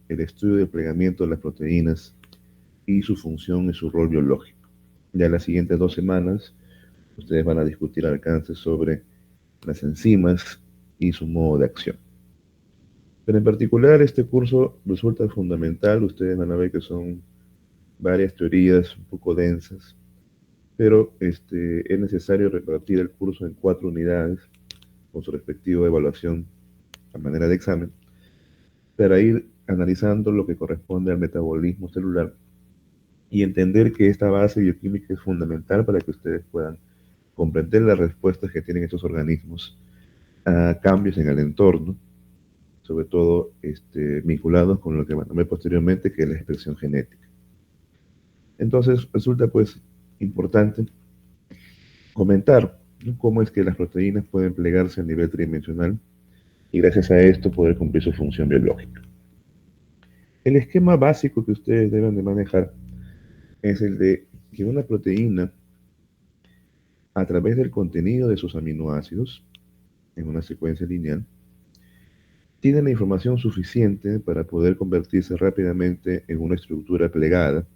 el estudio del plegamiento de las proteínas y su función y su rol biológico. Ya en las siguientes 2 semanas, ustedes van a discutir alcances sobre las enzimas y su modo de acción. Pero en particular, este curso resulta fundamental. Ustedes van a ver que son varias teorías un poco densas, pero es necesario repartir el curso en 4 unidades con su respectiva evaluación a manera de examen para ir analizando lo que corresponde al metabolismo celular y entender que esta base bioquímica es fundamental para que ustedes puedan comprender las respuestas que tienen estos organismos a cambios en el entorno, sobre todo vinculados con lo que van a ver posteriormente, que es la expresión genética. Entonces resulta pues importante comentar, ¿no?, cómo es que las proteínas pueden plegarse a nivel tridimensional y gracias a esto poder cumplir su función biológica. El esquema básico que ustedes deben de manejar es el de que una proteína, a través del contenido de sus aminoácidos, en una secuencia lineal, tiene la información suficiente para poder convertirse rápidamente en una estructura plegada,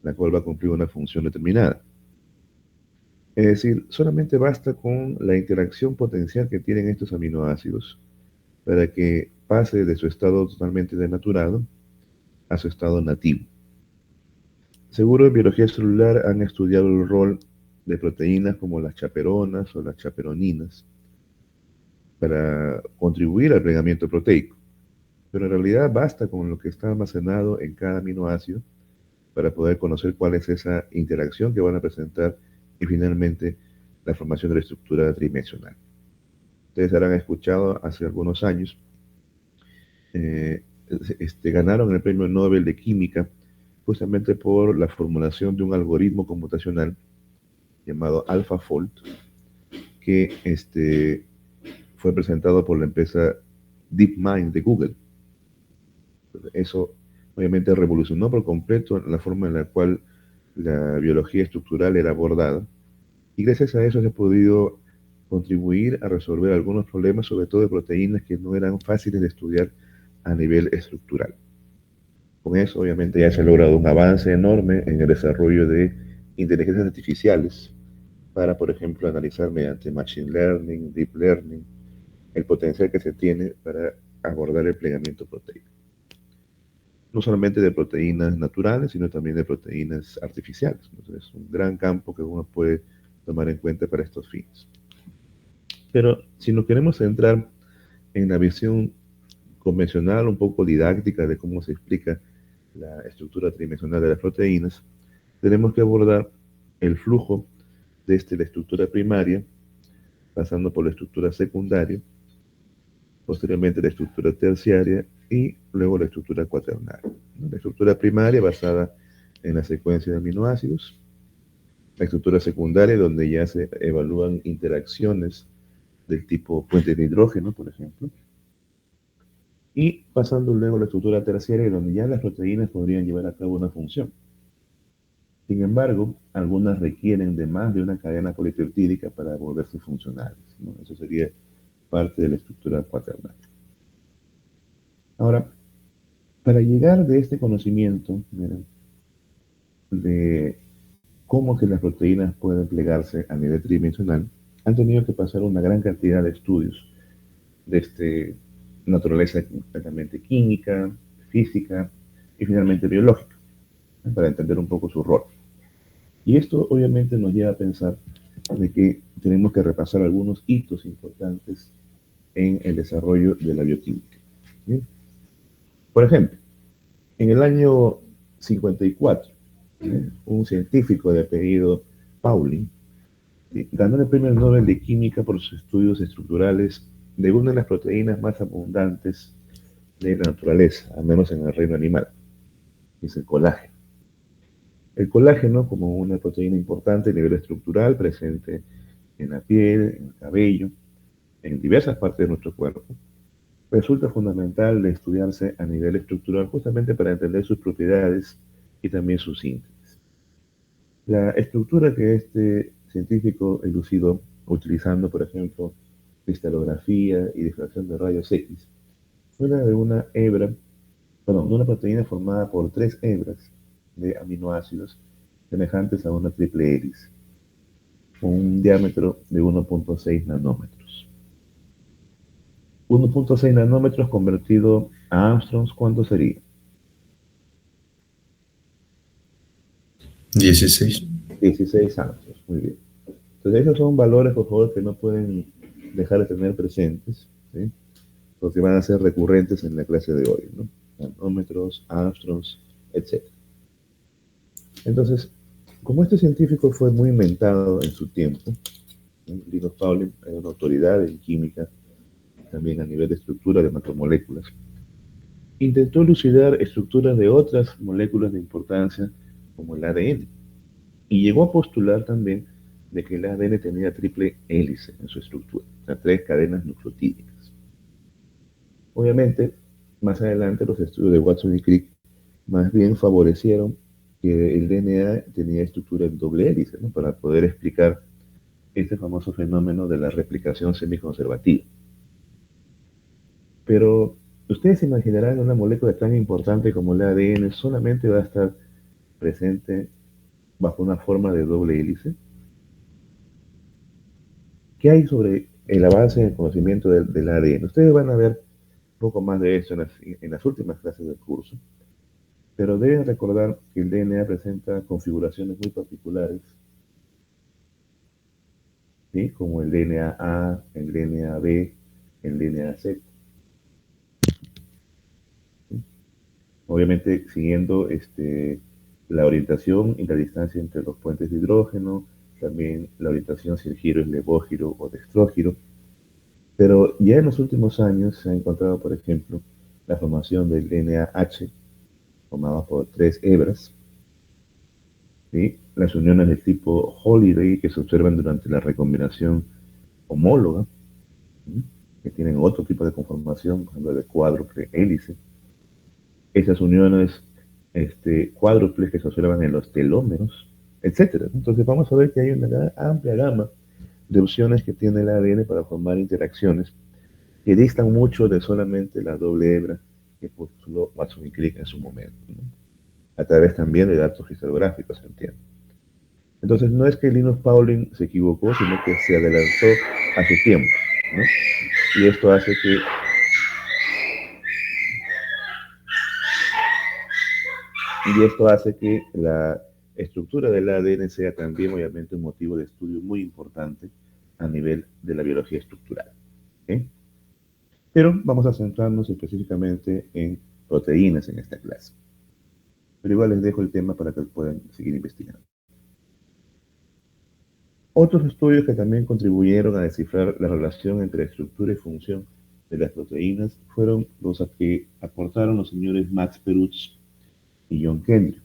la cual va a cumplir una función determinada. Es decir, solamente basta con la interacción potencial que tienen estos aminoácidos para que pase de su estado totalmente denaturado a su estado nativo. Seguro en biología celular han estudiado el rol de proteínas como las chaperonas o las chaperoninas para contribuir al plegamiento proteico, pero en realidad basta con lo que está almacenado en cada aminoácido para poder conocer cuál es esa interacción que van a presentar y finalmente la formación de la estructura tridimensional. Ustedes habrán escuchado hace algunos años, eh, ganaron el premio Nobel de Química justamente por la formulación de un algoritmo computacional llamado AlphaFold, que fue presentado por la empresa DeepMind de Google. Eso obviamente revolucionó por completo la forma en la cual la biología estructural era abordada, y gracias a eso se ha podido contribuir a resolver algunos problemas, sobre todo de proteínas que no eran fáciles de estudiar a nivel estructural. Con eso obviamente ya se ha logrado un avance enorme en el desarrollo de inteligencias artificiales para, por ejemplo, analizar mediante Machine Learning, Deep Learning, el potencial que se tiene para abordar el plegamiento proteico. No solamente de proteínas naturales, sino también de proteínas artificiales. Entonces, es un gran campo que uno puede tomar en cuenta para estos fines. Pero si nos queremos centrar en la visión convencional, un poco didáctica de cómo se explica la estructura tridimensional de las proteínas, tenemos que abordar el flujo desde la estructura primaria, pasando por la estructura secundaria, posteriormente la estructura terciaria y luego la estructura cuaternaria. La estructura primaria basada en la secuencia de aminoácidos, la estructura secundaria donde ya se evalúan interacciones del tipo puente de hidrógeno, por ejemplo, y pasando luego a la estructura terciaria donde ya las proteínas podrían llevar a cabo una función. Sin embargo, algunas requieren de más de una cadena polipeptídica para volverse funcionales, ¿no? Eso sería parte de la estructura cuaternaria. Ahora, para llegar de este conocimiento, miren, de cómo que las proteínas pueden plegarse a nivel tridimensional, han tenido que pasar una gran cantidad de estudios de naturaleza completamente química, física y finalmente biológica, para entender un poco su rol. Y esto obviamente nos lleva a pensar de que tenemos que repasar algunos hitos importantes en el desarrollo de la bioquímica. ¿Sí? Por ejemplo, en el año 54, un científico de apellido Pauling ganó el premio Nobel de Química por sus estudios estructurales de una de las proteínas más abundantes de la naturaleza, al menos en el reino animal, que es el colágeno. El colágeno, como una proteína importante a nivel estructural, presente en la piel, en el cabello, en diversas partes de nuestro cuerpo, resulta fundamental de estudiarse a nivel estructural justamente para entender sus propiedades y también su síntesis. La estructura que este científico elucidó utilizando, por ejemplo, cristalografía y difracción de rayos X fue la de una hebra perdón, de una proteína formada por tres hebras de aminoácidos semejantes a una triple hélice, con un diámetro de 1.6 nanómetros. 1.6 nanómetros convertido a angstroms, ¿cuánto sería? 16. 16 angstroms, muy bien. Entonces esos son valores, por favor, que no pueden dejar de tener presentes, ¿sí? Porque van a ser recurrentes en la clase de hoy, ¿no? Nanómetros, angstroms, etc. Entonces, como este científico fue muy inventado en su tiempo, ¿no? Linus Pauling era una autoridad en química, también a nivel de estructura de macromoléculas, intentó elucidar estructuras de otras moléculas de importancia como el ADN y llegó a postular también de que el ADN tenía triple hélice en su estructura, o sea, tres cadenas nucleotídicas. Obviamente, más adelante los estudios de Watson y Crick más bien favorecieron que el DNA tenía estructura en doble hélice, ¿no? Para poder explicar este famoso fenómeno de la replicación semiconservativa. Pero ustedes se imaginarán una molécula tan importante como el ADN solamente va a estar presente bajo una forma de doble hélice. ¿Qué hay sobre el avance en el conocimiento del ADN? Ustedes van a ver un poco más de eso en las últimas clases del curso, pero deben recordar que el DNA presenta configuraciones muy particulares, ¿sí? Como el DNA A, el DNA B, el DNA Z. ¿Sí? Obviamente siguiendo la orientación y la distancia entre los puentes de hidrógeno, también la orientación si el giro es levógiro o dextrógiro. Pero ya en los últimos años se ha encontrado, por ejemplo, la formación del NaH, formado por tres hebras, ¿sí? Las uniones del tipo Holiday que se observan durante la recombinación homóloga, ¿sí? Que tienen otro tipo de conformación, por ejemplo, de cuádruple hélice. Esas uniones cuádruples que se observan en los telómeros, etcétera. Entonces vamos a ver que hay una amplia gama de opciones que tiene el ADN para formar interacciones que distan mucho de solamente la doble hebra que postuló Watson y Crick en su momento, ¿no? A través también de datos histográficos, se entiende. Entonces no es que Linus Pauling se equivocó, sino que se adelantó a su tiempo, ¿no? Y esto hace que la estructura del ADN sea también obviamente un motivo de estudio muy importante a nivel de la biología estructural, ¿okay? Pero vamos a centrarnos específicamente en proteínas en esta clase. Pero igual les dejo el tema para que puedan seguir investigando. Otros estudios que también contribuyeron a descifrar la relación entre estructura y función de las proteínas fueron los que aportaron los señores Max Perutz y John Kendrick,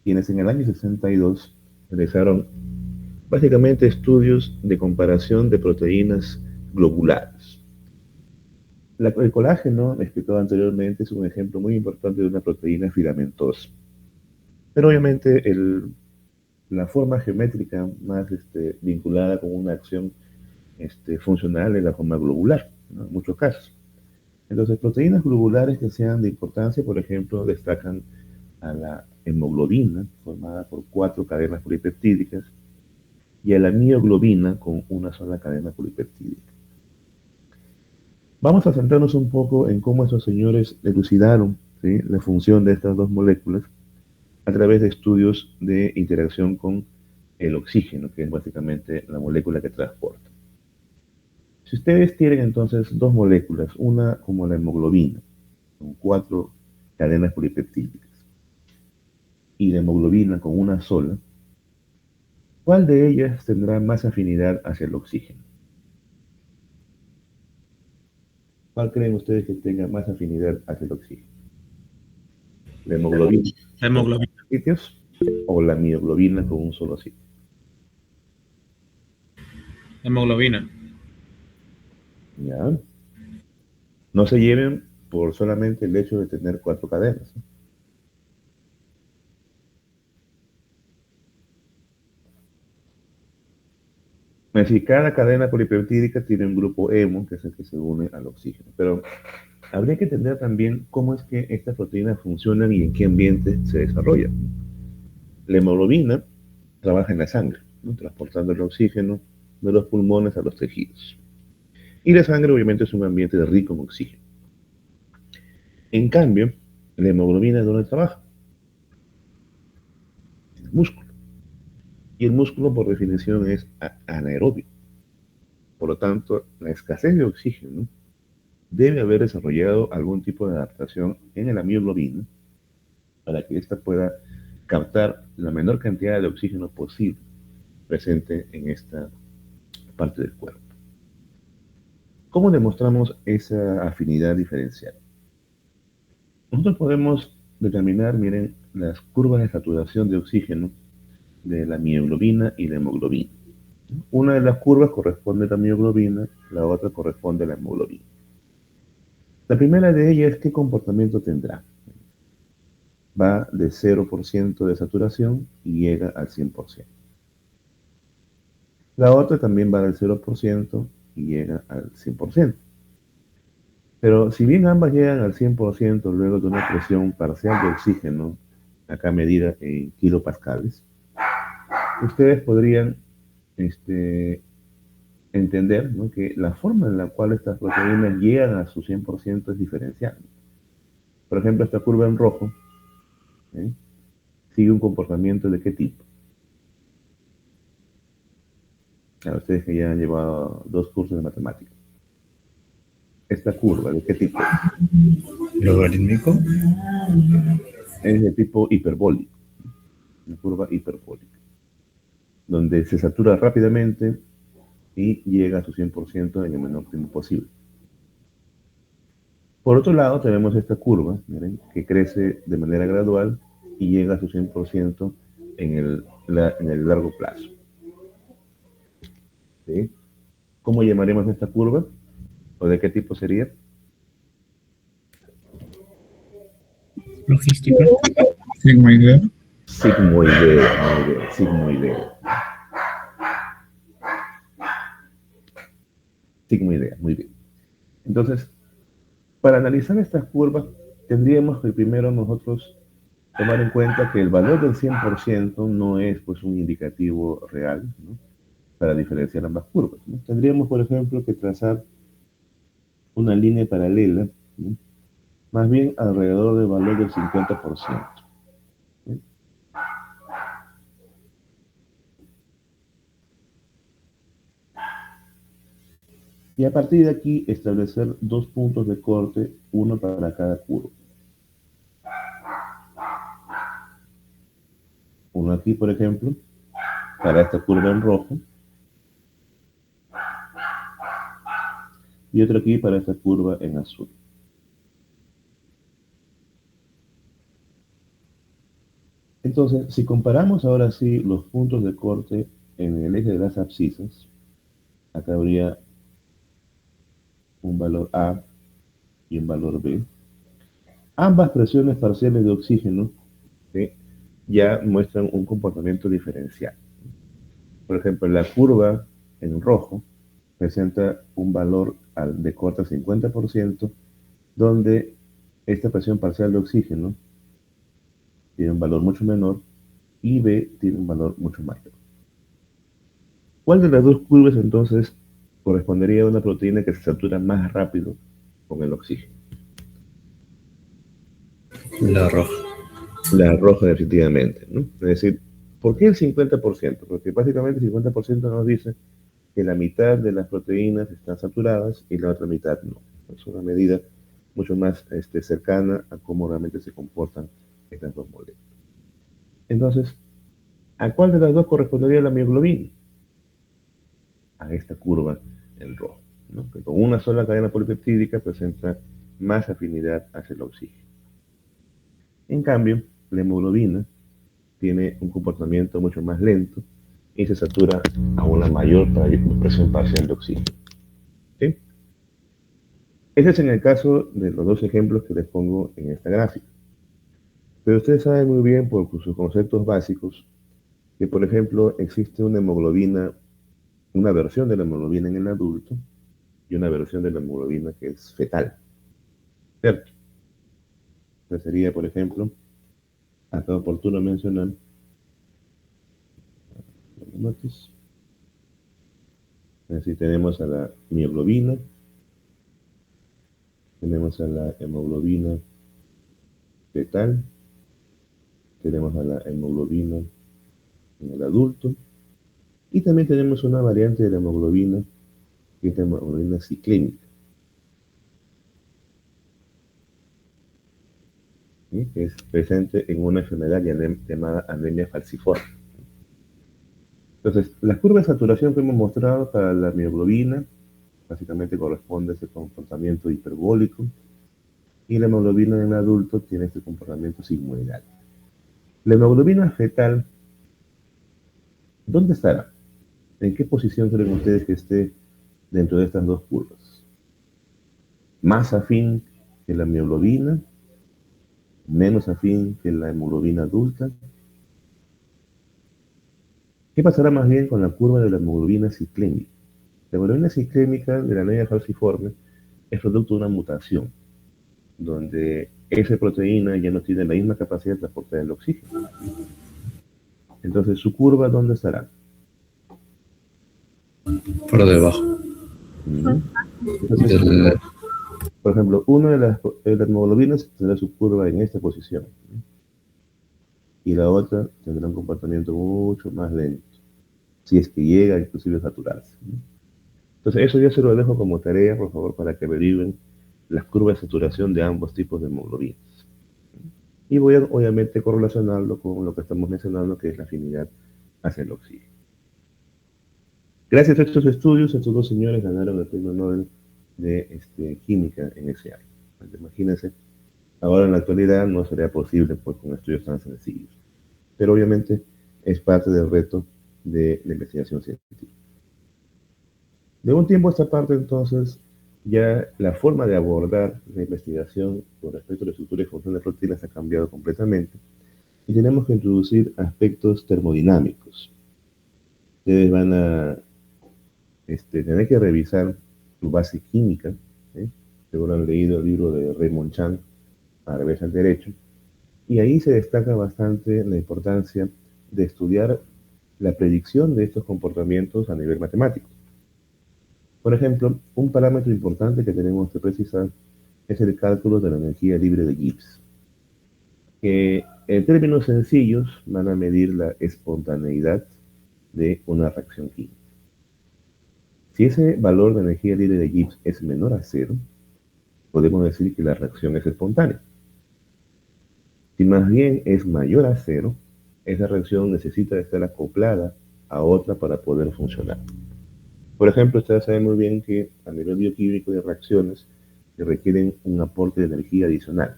quienes en el año 62 realizaron básicamente estudios de comparación de proteínas globulares. El colágeno, explicado anteriormente, es un ejemplo muy importante de una proteína filamentosa. Pero obviamente la forma geométrica más vinculada con una acción funcional es la forma globular, ¿no? En muchos casos. Entonces, proteínas globulares que sean de importancia, por ejemplo, destacan a la hemoglobina, formada por cuatro cadenas polipeptídicas, y a la mioglobina con una sola cadena polipeptídica. Vamos a centrarnos un poco en cómo estos señores elucidaron, ¿sí?, la función de estas dos moléculas a través de estudios de interacción con el oxígeno, que es básicamente la molécula que transporta. Si ustedes tienen entonces dos moléculas, una como la hemoglobina, con cuatro cadenas polipeptídicas, y la hemoglobina con una sola, ¿cuál de ellas tendrá más afinidad hacia el oxígeno? ¿Cuál creen ustedes que tenga más afinidad hacia el oxígeno? ¿La hemoglobina La con hemoglobina. sitios o la mioglobina con un solo sitio? Hemoglobina. ¿Ya? No se lleven por solamente el hecho de tener cuatro cadenas, ¿no? Es decir, cada cadena polipeptídica tiene un grupo hemo, que es el que se une al oxígeno. Pero habría que entender también cómo es que estas proteínas funcionan y en qué ambiente se desarrollan. La hemoglobina trabaja en la sangre, ¿no? Transportando el oxígeno de los pulmones a los tejidos. Y la sangre obviamente es un ambiente rico en oxígeno. En cambio, la hemoglobina ¿dónde trabaja? En el músculo. Y el músculo por definición es anaerobio. Por lo tanto, la escasez de oxígeno debe haber desarrollado algún tipo de adaptación en la mioglobina para que ésta pueda captar la menor cantidad de oxígeno posible presente en esta parte del cuerpo. ¿Cómo demostramos esa afinidad diferencial? Nosotros podemos determinar, miren, las curvas de saturación de oxígeno de la mioglobina y la hemoglobina. Una de las curvas corresponde a la mioglobina, la otra corresponde a la hemoglobina. La primera de ellas, ¿qué comportamiento tendrá? Va de 0% de saturación y llega al 100%. La otra también va del 0% y llega al 100%. Pero si bien ambas llegan al 100% luego de una presión parcial de oxígeno, acá medida en kilopascales, ustedes podrían entender, ¿no?, que la forma en la cual estas proteínas llegan a su 100% es diferencial. Por ejemplo, esta curva en rojo, ¿eh?, sigue un comportamiento de qué tipo. A ustedes que ya han llevado 2 cursos de matemáticas. Esta curva, ¿de qué tipo? ¿Logarítmico? Es de tipo hiperbólico. Una curva hiperbólica, donde se satura rápidamente y llega a su 100% en el menor tiempo posible. Por otro lado, tenemos esta curva, miren, que crece de manera gradual y llega a su 100% en el largo plazo. ¿Sí? ¿Cómo llamaremos esta curva? ¿O de qué tipo sería? Logística. Sigmoidea. Sigmoidea, muy bien, sigmoidea. Sigmoidea, muy bien. Entonces, para analizar estas curvas, tendríamos que primero nosotros tomar en cuenta que el valor del 100% no es pues un indicativo real, ¿no?, para diferenciar ambas curvas, ¿no? Tendríamos, por ejemplo, que trazar una línea paralela, ¿no?, más bien alrededor del valor del 50%. ¿Sí? Y a partir de aquí establecer 2 puntos de corte, uno para cada curva. Uno aquí, por ejemplo, para esta curva en rojo, y otro aquí para esta curva en azul. Entonces, si comparamos ahora sí los puntos de corte en el eje de las abscisas, acá habría un valor A y un valor B. Ambas presiones parciales de oxígeno, ¿sí?, ya muestran un comportamiento diferencial. Por ejemplo, la curva en rojo presenta un valor de corte al 50%, donde esta presión parcial de oxígeno tiene un valor mucho menor y B tiene un valor mucho mayor. ¿Cuál de las dos curvas entonces correspondería a una proteína que se satura más rápido con el oxígeno? La roja. La roja, definitivamente, ¿no? Es decir, ¿por qué el 50%? Porque básicamente el 50% nos dice que la mitad de las proteínas están saturadas y la otra mitad no. Es una medida mucho más cercana a cómo realmente se comportan estas dos moléculas. Entonces, ¿a cuál de las dos correspondería la mioglobina? A esta curva en rojo, ¿no?, que con una sola cadena polipeptídica presenta más afinidad hacia el oxígeno. En cambio, la hemoglobina tiene un comportamiento mucho más lento y se satura a una mayor presión parcial de oxígeno. ¿Sí? Ese es en el caso de los dos ejemplos que les pongo en esta gráfica. Pero ustedes saben muy bien por sus conceptos básicos que, por ejemplo, existe una hemoglobina, una versión de la hemoglobina en el adulto y una versión de la hemoglobina que es fetal. ¿cierto? Entonces sería, por ejemplo, acá oportuno mencionar, así tenemos a la mioglobina, tenemos a la hemoglobina fetal, tenemos a la hemoglobina en el adulto, y también tenemos una variante de la hemoglobina, que es la hemoglobina ciclémica, ¿sí? Que es presente en una enfermedad llamada anemia falciforme. Entonces, la curva de saturación que hemos mostrado para la mioglobina básicamente corresponde a ese comportamiento hiperbólico, y la hemoglobina en el adulto tiene este comportamiento sigmoidal. La hemoglobina fetal, ¿dónde estará? ¿En qué posición creen ustedes que esté dentro de estas dos curvas? ¿Más afín que la mioglobina? ¿Menos afín que la hemoglobina adulta? ¿Qué pasará más bien con la curva de la hemoglobina ciclémica? La hemoglobina ciclémica de la anemia falciforme es producto de una mutación, donde esa proteína ya no tiene la misma capacidad de transportar el oxígeno. Entonces, ¿su curva dónde estará? Por debajo Entonces, del... por ejemplo, una de las hemoglobinas tendrá su curva en esta posición, y la otra tendrá un comportamiento mucho más lento, si es que llega inclusive a saturarse. Entonces, eso ya se lo dejo como tarea, por favor, para que averigüen las curvas de saturación de ambos tipos de hemoglobinas. Y voy a, obviamente, correlacionarlo con lo que estamos mencionando, que es la afinidad hacia el oxígeno. Gracias a estos estudios, estos dos señores ganaron el premio Nobel de química en ese año. Imagínense, ahora en la actualidad no sería posible pues, con estudios tan sencillos. Pero obviamente es parte del reto de la investigación científica. De un tiempo a esta parte, entonces, ya la forma de abordar la investigación con respecto a la estructura y función de proteínas ha cambiado completamente, y tenemos que introducir aspectos termodinámicos. Ustedes van a tener que revisar su base química, ¿sí? Seguro han leído el libro de Raymond Chan, A revés al derecho, y ahí se destaca bastante la importancia de estudiar la predicción de estos comportamientos a nivel matemático. Por ejemplo, un parámetro importante que tenemos que precisar es el cálculo de la energía libre de Gibbs, que en términos sencillos van a medir la espontaneidad de una reacción química. Si ese valor de energía libre de Gibbs es menor a 0, podemos decir que la reacción es espontánea. Si más bien es mayor a 0, esa reacción necesita estar acoplada a otra para poder funcionar. Por ejemplo, ustedes saben muy bien que a nivel bioquímico hay reacciones que requieren un aporte de energía adicional,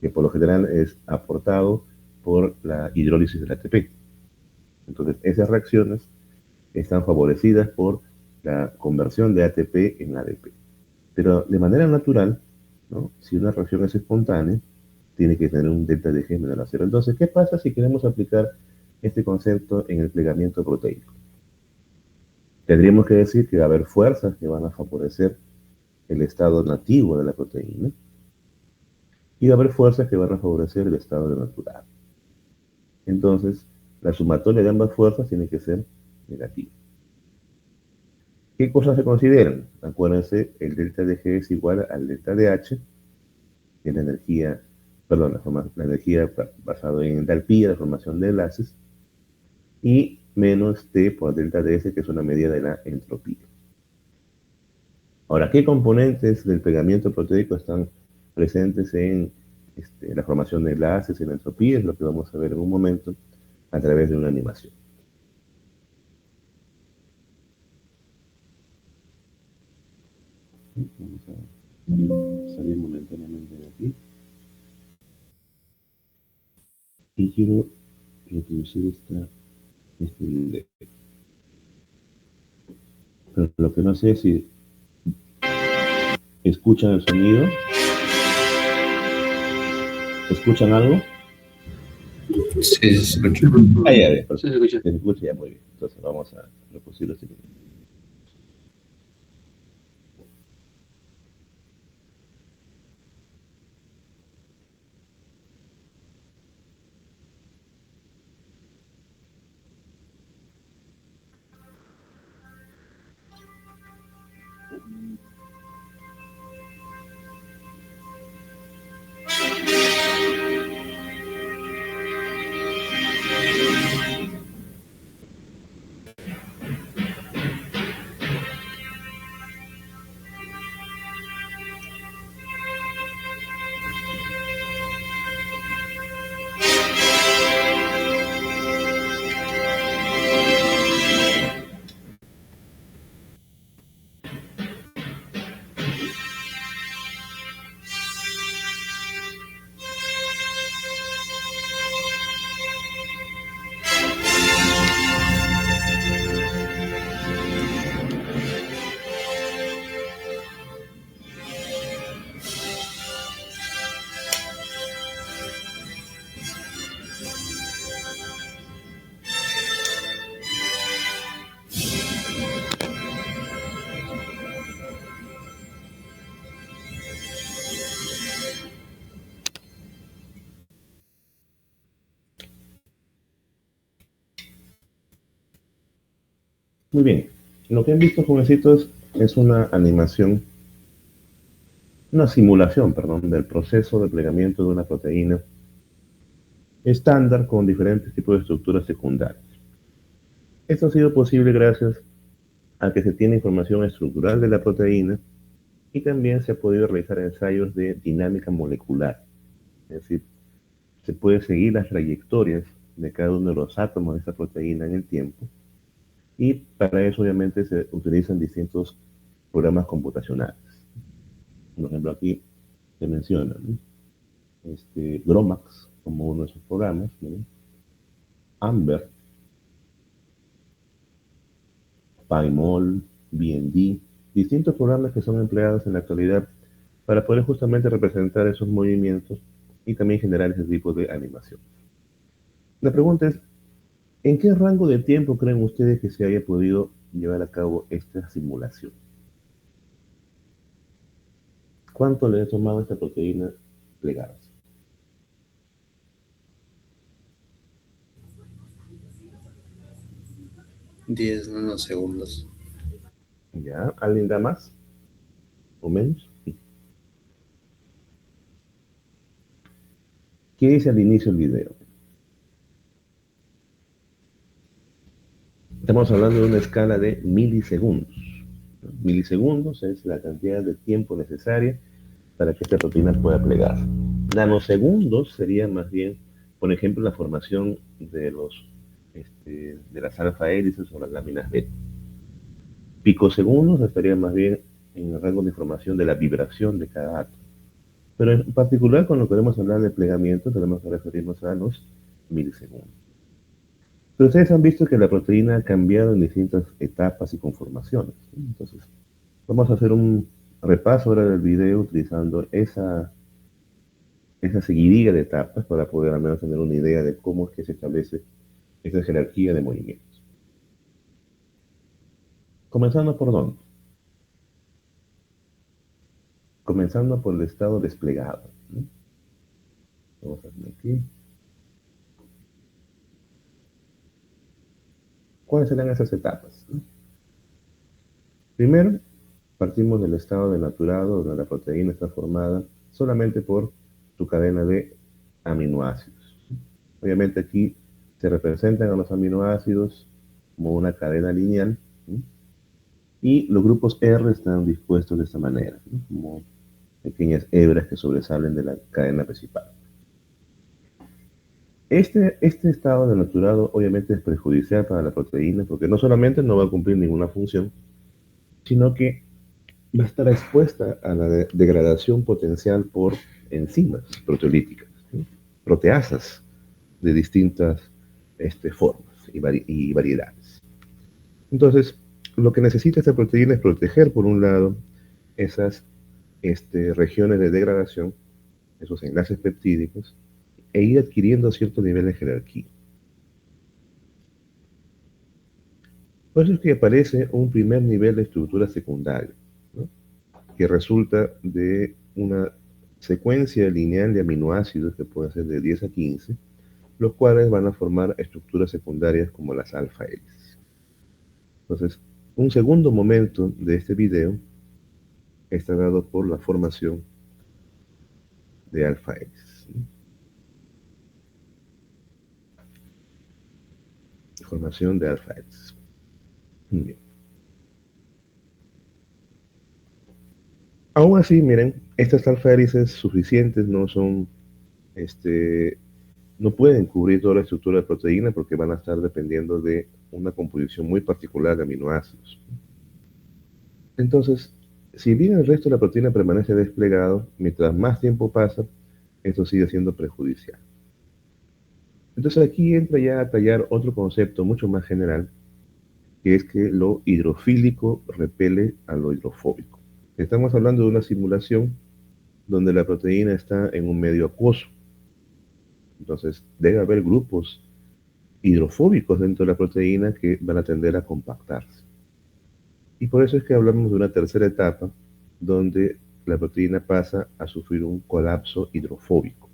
que por lo general es aportado por la hidrólisis del ATP. Entonces, esas reacciones están favorecidas por la conversión de ATP en ADP. Pero de manera natural, ¿no? Si una reacción es espontánea, tiene que tener un delta de G menor a 0. Entonces, ¿qué pasa si queremos aplicar este concepto en el plegamiento proteico? Tendríamos que decir que va a haber fuerzas que van a favorecer el estado nativo de la proteína, y va a haber fuerzas que van a favorecer el estado natural. Entonces, la sumatoria de ambas fuerzas tiene que ser negativa. ¿Qué cosas se consideran? Acuérdense, el delta de G es igual al delta de H, que es la energía, perdón, la energía basada en entalpía, la formación de enlaces, y menos T por delta de S, que es una medida de la entropía. Ahora, ¿qué componentes del pegamiento proteico están presentes en la formación de enlaces y la entropía? Es lo que vamos a ver en un momento a través de una animación. Vamos a salir momentáneamente de aquí. Y quiero reproducir este video. Pero lo que no sé es si escuchan el sonido. ¿Escuchan algo? Sí, se escucha. Ah, ya, ya, Sí, se escucha. se escucha ya, muy bien. Entonces vamos a reproducir este video. Muy bien. Lo que han visto, jovencitos, es una simulación, perdón, del proceso de plegamiento de una proteína estándar con diferentes tipos de estructuras secundarias. Esto ha sido posible gracias a que se tiene información estructural de la proteína y también se ha podido realizar ensayos de dinámica molecular. Es decir, se puede seguir las trayectorias de cada uno de los átomos de esta proteína en el tiempo y para eso obviamente se utilizan distintos programas computacionales. Por ejemplo, aquí se menciona, ¿no? GROMACS como uno de esos programas, ¿no? AMBER, PyMol, BND, distintos programas que son empleados en la actualidad para poder justamente representar esos movimientos y también generar ese tipo de animación. La pregunta es, ¿en qué rango de tiempo creen ustedes que se haya podido llevar a cabo esta simulación? ¿Cuánto le ha tomado a esta proteína plegarse? 10 nanosegundos. ¿Ya? ¿Alguien da más o menos? ¿Qué dice al inicio del video? Estamos hablando de una escala de milisegundos. Milisegundos es la cantidad de tiempo necesaria para que esta proteína pueda plegar. Nanosegundos sería más bien, por ejemplo, la formación de las alfa hélices o las láminas beta. Picosegundos estaría más bien en el rango de información de la vibración de cada átomo. Pero en particular, cuando queremos hablar de plegamiento, tenemos que referirnos a los milisegundos. Pero ustedes han visto que la proteína ha cambiado en distintas etapas y conformaciones, ¿sí? Entonces, vamos a hacer un repaso ahora del video utilizando esa seguidilla de etapas para poder al menos tener una idea de cómo es que se establece esa jerarquía de movimientos. ¿Comenzando por dónde? Comenzando por el estado desplegado, ¿no? Vamos a hacer aquí. ¿Cuáles serán esas etapas? Primero, partimos del estado denaturado, donde la proteína está formada solamente por su cadena de aminoácidos. Obviamente aquí se representan a los aminoácidos como una cadena lineal, ¿sí? Y los grupos R están dispuestos de esta manera, ¿sí? Como pequeñas hebras que sobresalen de la cadena principal. Este estado denaturado obviamente es perjudicial para la proteína porque no solamente no va a cumplir ninguna función, sino que va a estar expuesta a la degradación potencial por enzimas proteolíticas, ¿sí? Proteasas de distintas formas y variedades. Entonces, lo que necesita esta proteína es proteger, por un lado, esas regiones de degradación, esos enlaces peptídicos, e ir adquiriendo cierto nivel de jerarquía. Por eso es que aparece un primer nivel de estructura secundaria, ¿no? Que resulta de una secuencia lineal de aminoácidos que puede ser de 10 a 15, los cuales van a formar estructuras secundarias como las alfa hélices. Entonces, un segundo momento de este video está dado por la formación de alfa hélices, ¿sí? Formación de alfa hélices. Bien. Aún así, miren, estas alfa hélices suficientes no son, no pueden cubrir toda la estructura de proteína porque van a estar dependiendo de una composición muy particular de aminoácidos. Entonces, si bien el resto de la proteína permanece desplegado, mientras más tiempo pasa, esto sigue siendo perjudicial. Entonces aquí entra ya a tallar otro concepto mucho más general, que es que lo hidrofílico repele a lo hidrofóbico. Estamos hablando de una simulación donde la proteína está en un medio acuoso. Entonces debe haber grupos hidrofóbicos dentro de la proteína que van a tender a compactarse. Y por eso es que hablamos de una tercera etapa donde la proteína pasa a sufrir un colapso hidrofóbico,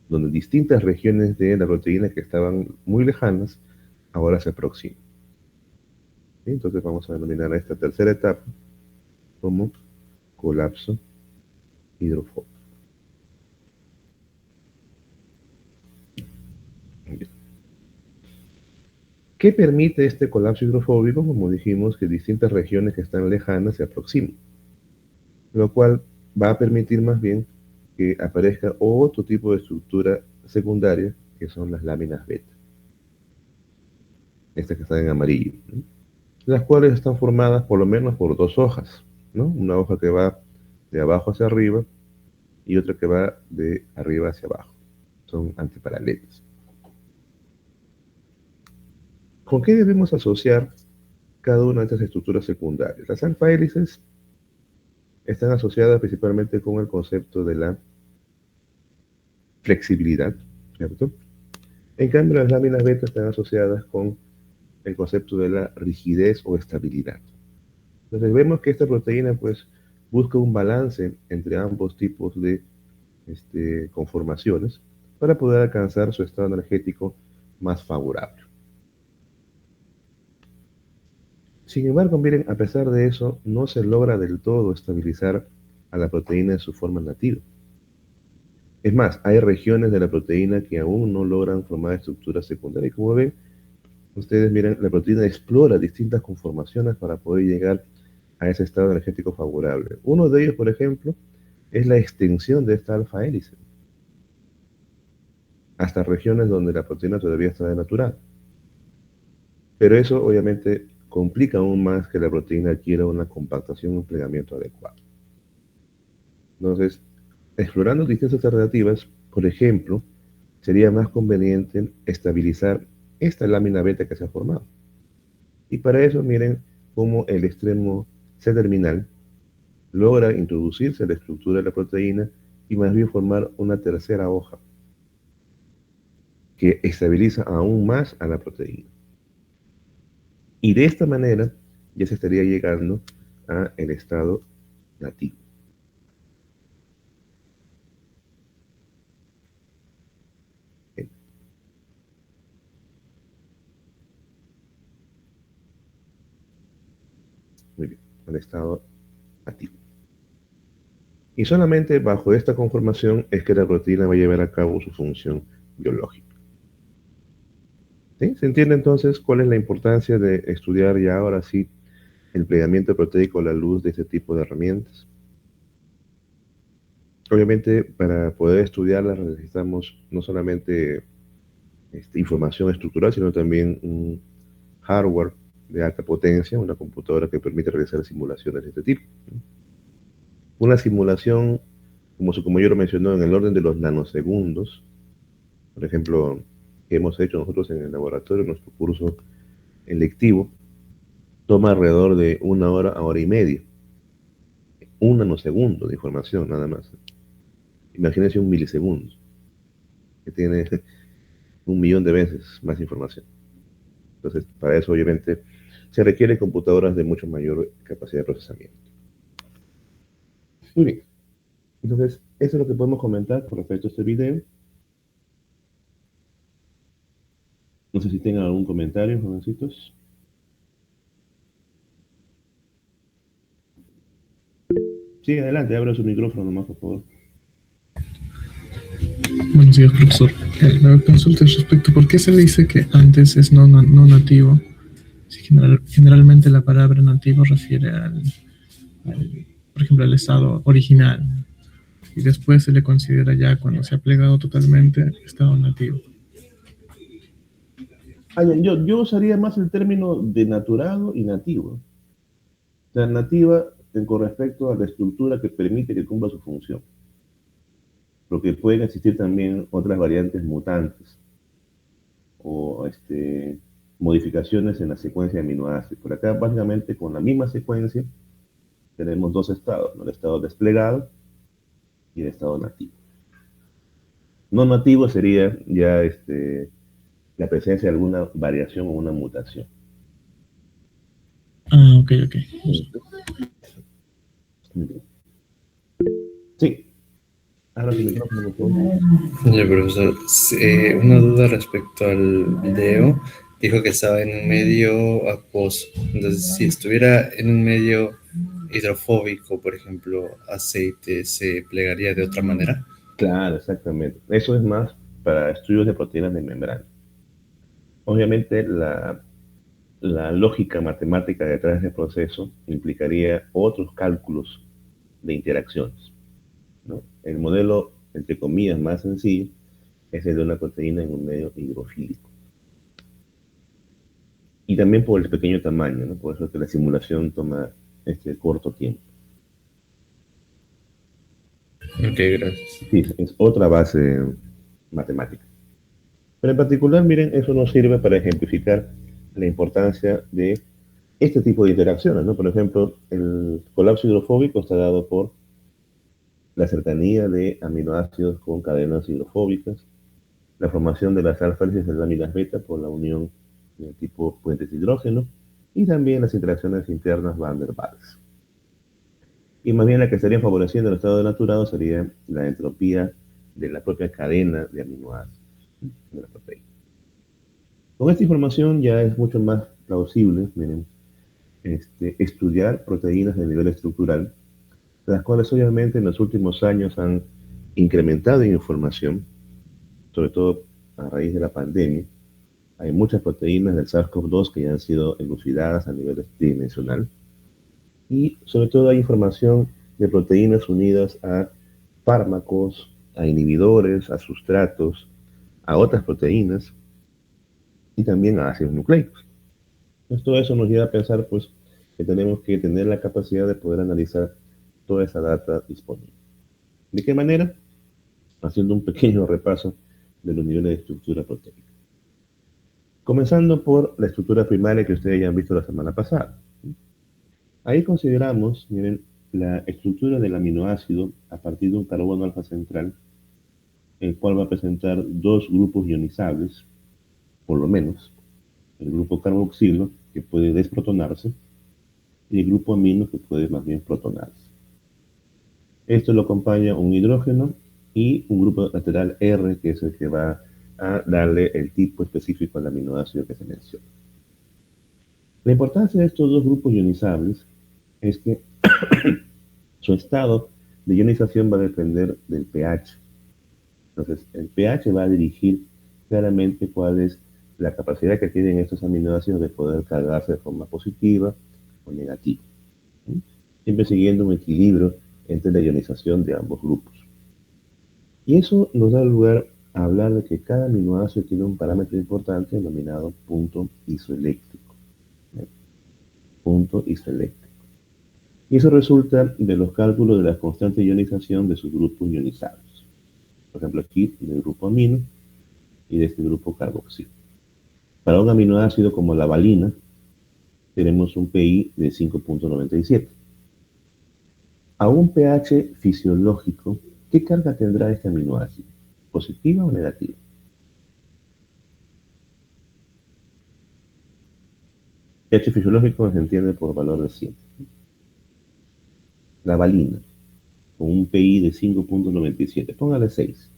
donde distintas regiones de la proteína que estaban muy lejanas ahora se aproximan. ¿Sí? Entonces vamos a denominar a esta tercera etapa como colapso hidrofóbico. Bien. ¿Qué permite este colapso hidrofóbico? Como dijimos, que distintas regiones que están lejanas se aproximen, lo cual va a permitir más bien que aparezca otro tipo de estructura secundaria, que son las láminas beta, estas que están en amarillo, ¿no? Las cuales están formadas por lo menos por dos hojas, ¿no? Una hoja que va de abajo hacia arriba y otra que va de arriba hacia abajo. Son antiparalelas. ¿Con qué debemos asociar cada una de estas estructuras secundarias? Las alfa-hélices están asociadas principalmente con el concepto de la flexibilidad, ¿cierto? En cambio, las láminas beta están asociadas con el concepto de la rigidez o estabilidad. Entonces vemos que esta proteína pues busca un balance entre ambos tipos de conformaciones para poder alcanzar su estado energético más favorable. Sin embargo, miren, a pesar de eso, no se logra del todo estabilizar a la proteína en su forma nativa. Es más, hay regiones de la proteína que aún no logran formar estructuras secundarias. Y como ven, ustedes miren, la proteína explora distintas conformaciones para poder llegar a ese estado energético favorable. Uno de ellos, por ejemplo, es la extensión de esta alfa hélice hasta regiones donde la proteína todavía está de natural. Pero eso obviamente complica aún más que la proteína adquiera una compactación y un plegamiento adecuado. Entonces, explorando distintas alternativas, por ejemplo, sería más conveniente estabilizar esta lámina beta que se ha formado. Y para eso, miren cómo el extremo C-terminal logra introducirse a la estructura de la proteína y más bien formar una tercera hoja que estabiliza aún más a la proteína. Y de esta manera ya se estaría llegando a el estado nativo. Bien. Muy bien, al estado nativo. Y solamente bajo esta conformación es que la proteína va a llevar a cabo su función biológica. ¿Sí? ¿Se entiende entonces cuál es la importancia de estudiar ya ahora sí el plegamiento proteico a la luz de este tipo de herramientas? Obviamente, para poder estudiarlas necesitamos no solamente información estructural, sino también un hardware de alta potencia, una computadora que permite realizar simulaciones de este tipo. Una simulación, como su compañero mencionó, en el orden de los nanosegundos, por ejemplo, que hemos hecho nosotros en el laboratorio, en nuestro curso electivo, toma alrededor de 1 hora a hora y media. Un nanosegundo de información, nada más. Imagínense un milisegundo, que tiene 1 millón de veces más información. Entonces, para eso, obviamente, se requieren computadoras de mucho mayor capacidad de procesamiento. Muy bien. Entonces, eso es lo que podemos comentar con respecto a este video. No sé si tengan algún comentario, jovencitos. Sí, adelante, abra su micrófono nomás, por favor. Buenos días, profesor. La consulta es respecto, ¿por qué se dice que antes es no nativo? Si generalmente la palabra nativo refiere por ejemplo, al estado original, y después se le considera ya cuando se ha plegado totalmente estado nativo. Yo usaría más el término denaturado y nativo. O sea, nativa con respecto a la estructura que permite que cumpla su función. Porque pueden existir también otras variantes mutantes o modificaciones en la secuencia de aminoácidos. Por acá, básicamente, con la misma secuencia, tenemos dos estados, ¿no? El estado desplegado y el estado nativo. No nativo sería ya la presencia de alguna variación o una mutación. Ah, ok. Sí. Ahora sí, micrófono, por favor. Ya, profesor, una duda respecto al video. Dijo que estaba en un medio acuoso. Entonces, si estuviera en un medio hidrofóbico, por ejemplo, aceite, ¿se plegaría de otra manera? Claro, exactamente. Eso es más para estudios de proteínas de membrana. Obviamente, la lógica matemática detrás de ese proceso implicaría otros cálculos de interacciones, ¿no? El modelo, entre comillas, más sencillo es el de una proteína en un medio hidrofílico. Y también por el pequeño tamaño, ¿no? Por eso es que la simulación toma este corto tiempo. Ok, gracias. Sí, es otra base matemática. Pero en particular, miren, eso nos sirve para ejemplificar la importancia de este tipo de interacciones, ¿no? Por ejemplo, el colapso hidrofóbico está dado por la cercanía de aminoácidos con cadenas hidrofóbicas, la formación de las alfa-hélices de láminas beta por la unión del tipo puentes de hidrógeno y también las interacciones internas Van der Waals. Y más bien la que estaría favoreciendo el estado denaturado sería la entropía de la propia cadena de aminoácidos de la proteína. Con esta información ya es mucho más plausible, miren, estudiar proteínas de nivel estructural, las cuales obviamente en los últimos años han incrementado en información, sobre todo a raíz de la pandemia. Hay muchas proteínas del SARS-CoV-2 que ya han sido elucidadas a nivel tridimensional. Y sobre todo hay información de proteínas unidas a fármacos, a inhibidores, a sustratos, a otras proteínas y también a ácidos nucleicos. Entonces, todo eso nos lleva a pensar pues, que tenemos que tener la capacidad de poder analizar toda esa data disponible. ¿De qué manera? Haciendo un pequeño repaso de los niveles de estructura proteica. Comenzando por la estructura primaria que ustedes ya han visto la semana pasada. Ahí consideramos, miren, la estructura del aminoácido a partir de un carbono alfa central, el cual va a presentar dos grupos ionizables, por lo menos, el grupo carboxilo, que puede desprotonarse, y el grupo amino, que puede más bien protonarse. Esto lo acompaña un hidrógeno y un grupo lateral R, que es el que va a darle el tipo específico al aminoácido que se menciona. La importancia de estos dos grupos ionizables es que su estado de ionización va a depender del pH. Entonces, el pH va a dirigir claramente cuál es la capacidad que tienen estos aminoácidos de poder cargarse de forma positiva o negativa, ¿sí? Siempre siguiendo un equilibrio entre la ionización de ambos grupos. Y eso nos da lugar a hablar de que cada aminoácido tiene un parámetro importante denominado punto isoeléctrico, ¿sí? Punto isoeléctrico. Y eso resulta de los cálculos de la constante de ionización de sus grupos ionizados. Por ejemplo, aquí del grupo amino y de este grupo carboxilo. Para un aminoácido como la valina, tenemos un pI de 5.97. A un pH fisiológico, ¿qué carga tendrá este aminoácido? ¿Positiva o negativa? pH fisiológico se entiende por valor de 100. La valina, con un pI de 5.97, póngale 6.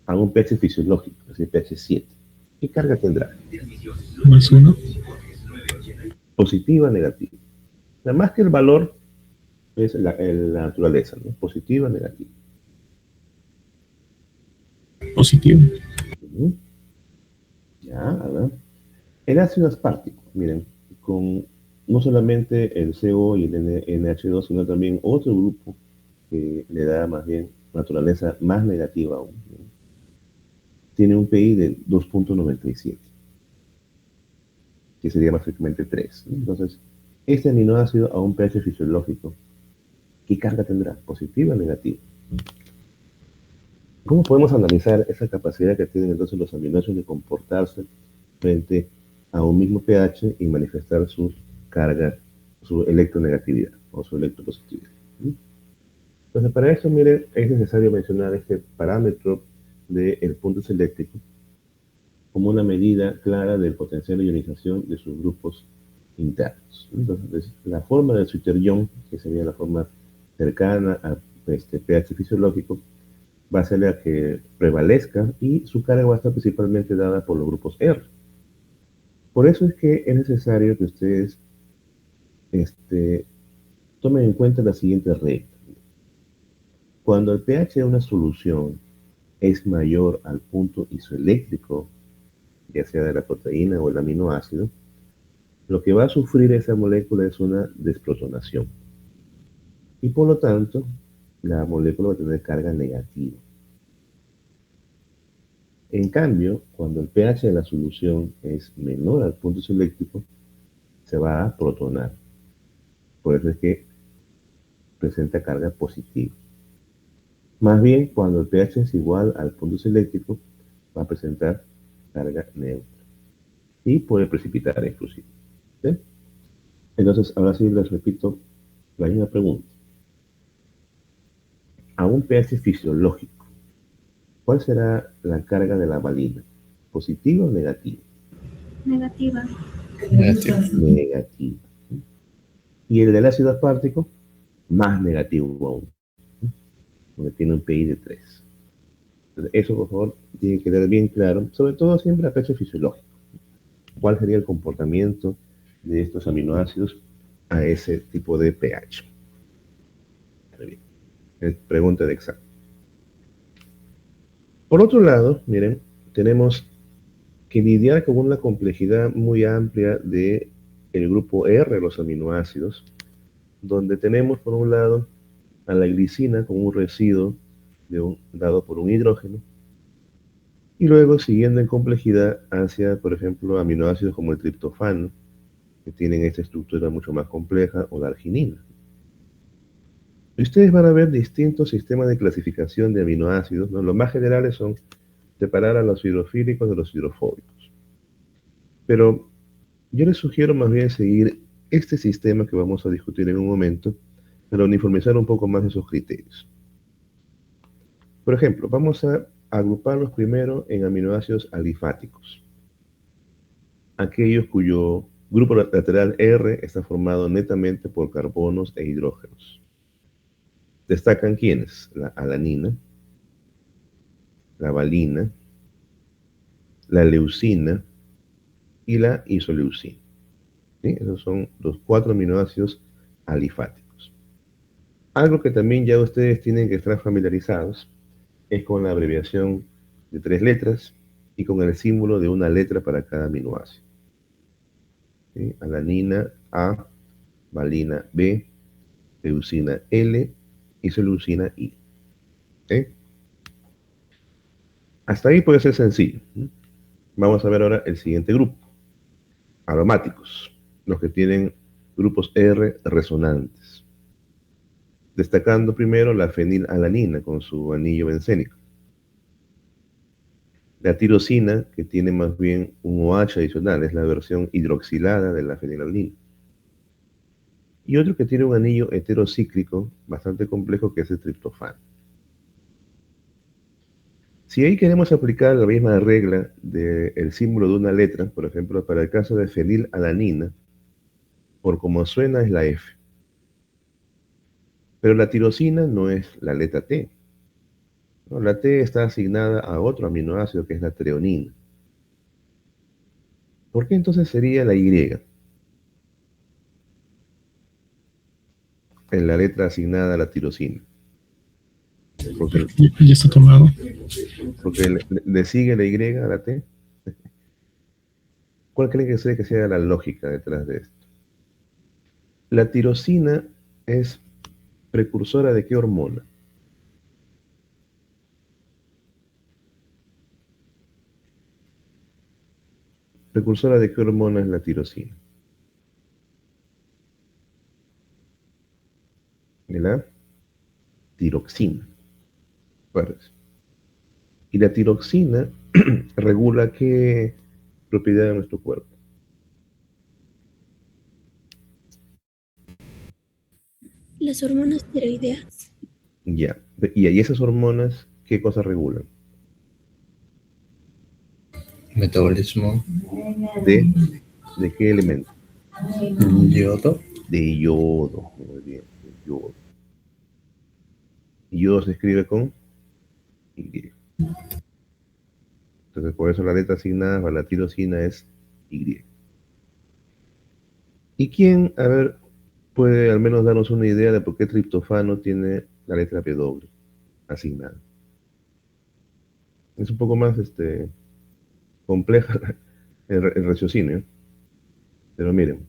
A un pH fisiológico, es decir, pH 7. ¿Qué carga tendrá? Más uno. Positiva o negativa. Nada más que el valor es la naturaleza, ¿no? Positiva o negativa. Positivo. Ya, ¿verdad? El ácido aspartico, miren, con no solamente el CO y el NH2, sino también otro grupo que le da más bien naturaleza más negativa aún, ¿no? Tiene un PI de 2.97, que sería básicamente 3, ¿no? Entonces, este aminoácido a un pH fisiológico, ¿qué carga tendrá? ¿Positiva o negativa? ¿Cómo podemos analizar esa capacidad que tienen entonces los aminoácidos de comportarse frente a un mismo pH y manifestar su carga, su electronegatividad o su electropositividad? Entonces, para eso, miren, es necesario mencionar este parámetro del punto eléctrico como una medida clara del potencial de ionización de sus grupos internos. Entonces, la forma del Switzer-Young, que sería la forma cercana a este pH fisiológico, va a ser la que prevalezca y su carga va a estar principalmente dada por los grupos R. Por eso es que es necesario que ustedes este, tomen en cuenta la siguiente regla. Cuando el pH de una solución es mayor al punto isoeléctrico, ya sea de la proteína o el aminoácido, lo que va a sufrir esa molécula es una desprotonación. Y por lo tanto, la molécula va a tener carga negativa. En cambio, cuando el pH de la solución es menor al punto isoeléctrico, se va a protonar. Por eso es que presenta carga positiva. Más bien, cuando el pH es igual al punto isoeléctrico, va a presentar carga neutra. Y puede precipitar inclusive. ¿Sí? Entonces, ahora sí les repito la misma pregunta. A un pH fisiológico, ¿cuál será la carga de la valina? ¿Positiva o negativa? Negativa. Negativo. Negativa. Y el del ácido aspartico, más negativo aún, donde tiene un PI de 3. Entonces, eso, por favor, tiene que quedar bien claro, sobre todo siempre a pH fisiológico. ¿Cuál sería el comportamiento de estos aminoácidos a ese tipo de pH? Bien. Es pregunta de examen. Por otro lado, miren, tenemos que lidiar con una complejidad muy amplia de el grupo R, los aminoácidos, donde tenemos por un lado a la glicina como un residuo dado por un hidrógeno, y luego siguiendo en complejidad hacia, por ejemplo, aminoácidos como el triptofano, que tienen esta estructura mucho más compleja, o la arginina. Y ustedes van a ver distintos sistemas de clasificación de aminoácidos, ¿no? Los más generales son separar a los hidrofílicos de los hidrofóbicos. Pero yo les sugiero más bien seguir este sistema que vamos a discutir en un momento para uniformizar un poco más esos criterios. Por ejemplo, vamos a agruparlos primero en aminoácidos alifáticos, aquellos cuyo grupo lateral R está formado netamente por carbonos e hidrógenos. Destacan quiénes: la alanina, la valina, la leucina y la isoleucina. ¿Sí? Esos son los 4 aminoácidos alifáticos. Algo que también ya ustedes tienen que estar familiarizados es con la abreviación de 3 letras y con el símbolo de una letra para cada aminoácido. ¿Sí? Alanina A, valina B, leucina L, isoleucina I. ¿Sí? Hasta ahí puede ser sencillo. Vamos a ver ahora el siguiente grupo: aromáticos, los que tienen grupos R resonantes. Destacando primero la fenilalanina con su anillo bencénico. La tirosina, que tiene más bien un OH adicional, es la versión hidroxilada de la fenilalanina. Y otro que tiene un anillo heterocíclico bastante complejo, que es el triptofano. Si ahí queremos aplicar la misma regla del símbolo de una letra, por ejemplo, para el caso de fenilalanina, por como suena es la F. Pero la tirosina no es la letra T. No, la T está asignada a otro aminoácido que es la treonina. ¿Por qué entonces sería la Y en la letra asignada a la tirosina? Porque, Ya está tomado. porque le sigue la Y a la T. ¿Cuál creen que sea la lógica detrás de esto? La tirosina es precursora de qué hormona? Precursora de qué hormona es la tirosina. De la tiroxina. Acuérdense. Y la tiroxina regula qué propiedad de nuestro cuerpo. Las hormonas tiroideas. Ya. Y ahí esas hormonas, ¿qué cosas regulan? Metabolismo. ¿De qué elemento? Yodo. De yodo. Muy bien, de yodo. Y yodo se escribe con Y. Entonces, por eso la letra asignada para la tirosina es Y. ¿Y quién, a ver, puede al menos darnos una idea de por qué triptofano tiene la letra W asignada? Es un poco más compleja el raciocinio, pero miren,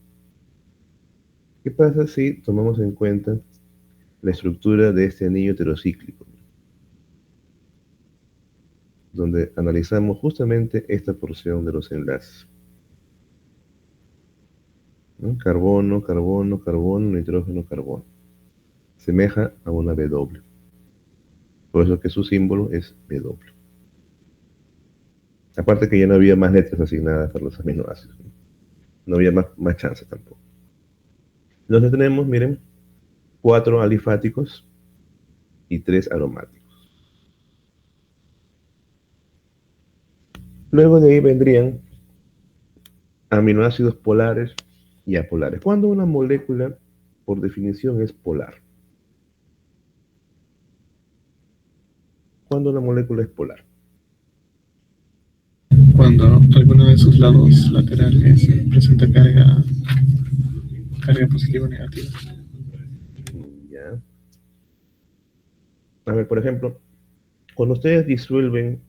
¿qué pasa si tomamos en cuenta la estructura de este anillo heterocíclico, donde analizamos justamente esta porción de los enlaces? ¿No? Carbono, carbono, carbono, nitrógeno, carbono. Semeja a una W. Por eso que su símbolo es W. Aparte que ya no había más letras asignadas para los aminoácidos. No había más chance tampoco. Entonces tenemos, miren, 4 alifáticos y 3 aromáticos. Luego de ahí vendrían aminoácidos polares y apolares. ¿Cuándo una molécula, por definición, es polar? ¿Cuándo una molécula es polar? Cuando alguno de sus lados laterales presenta carga positiva o negativa. Ya. A ver, por ejemplo, cuando ustedes disuelven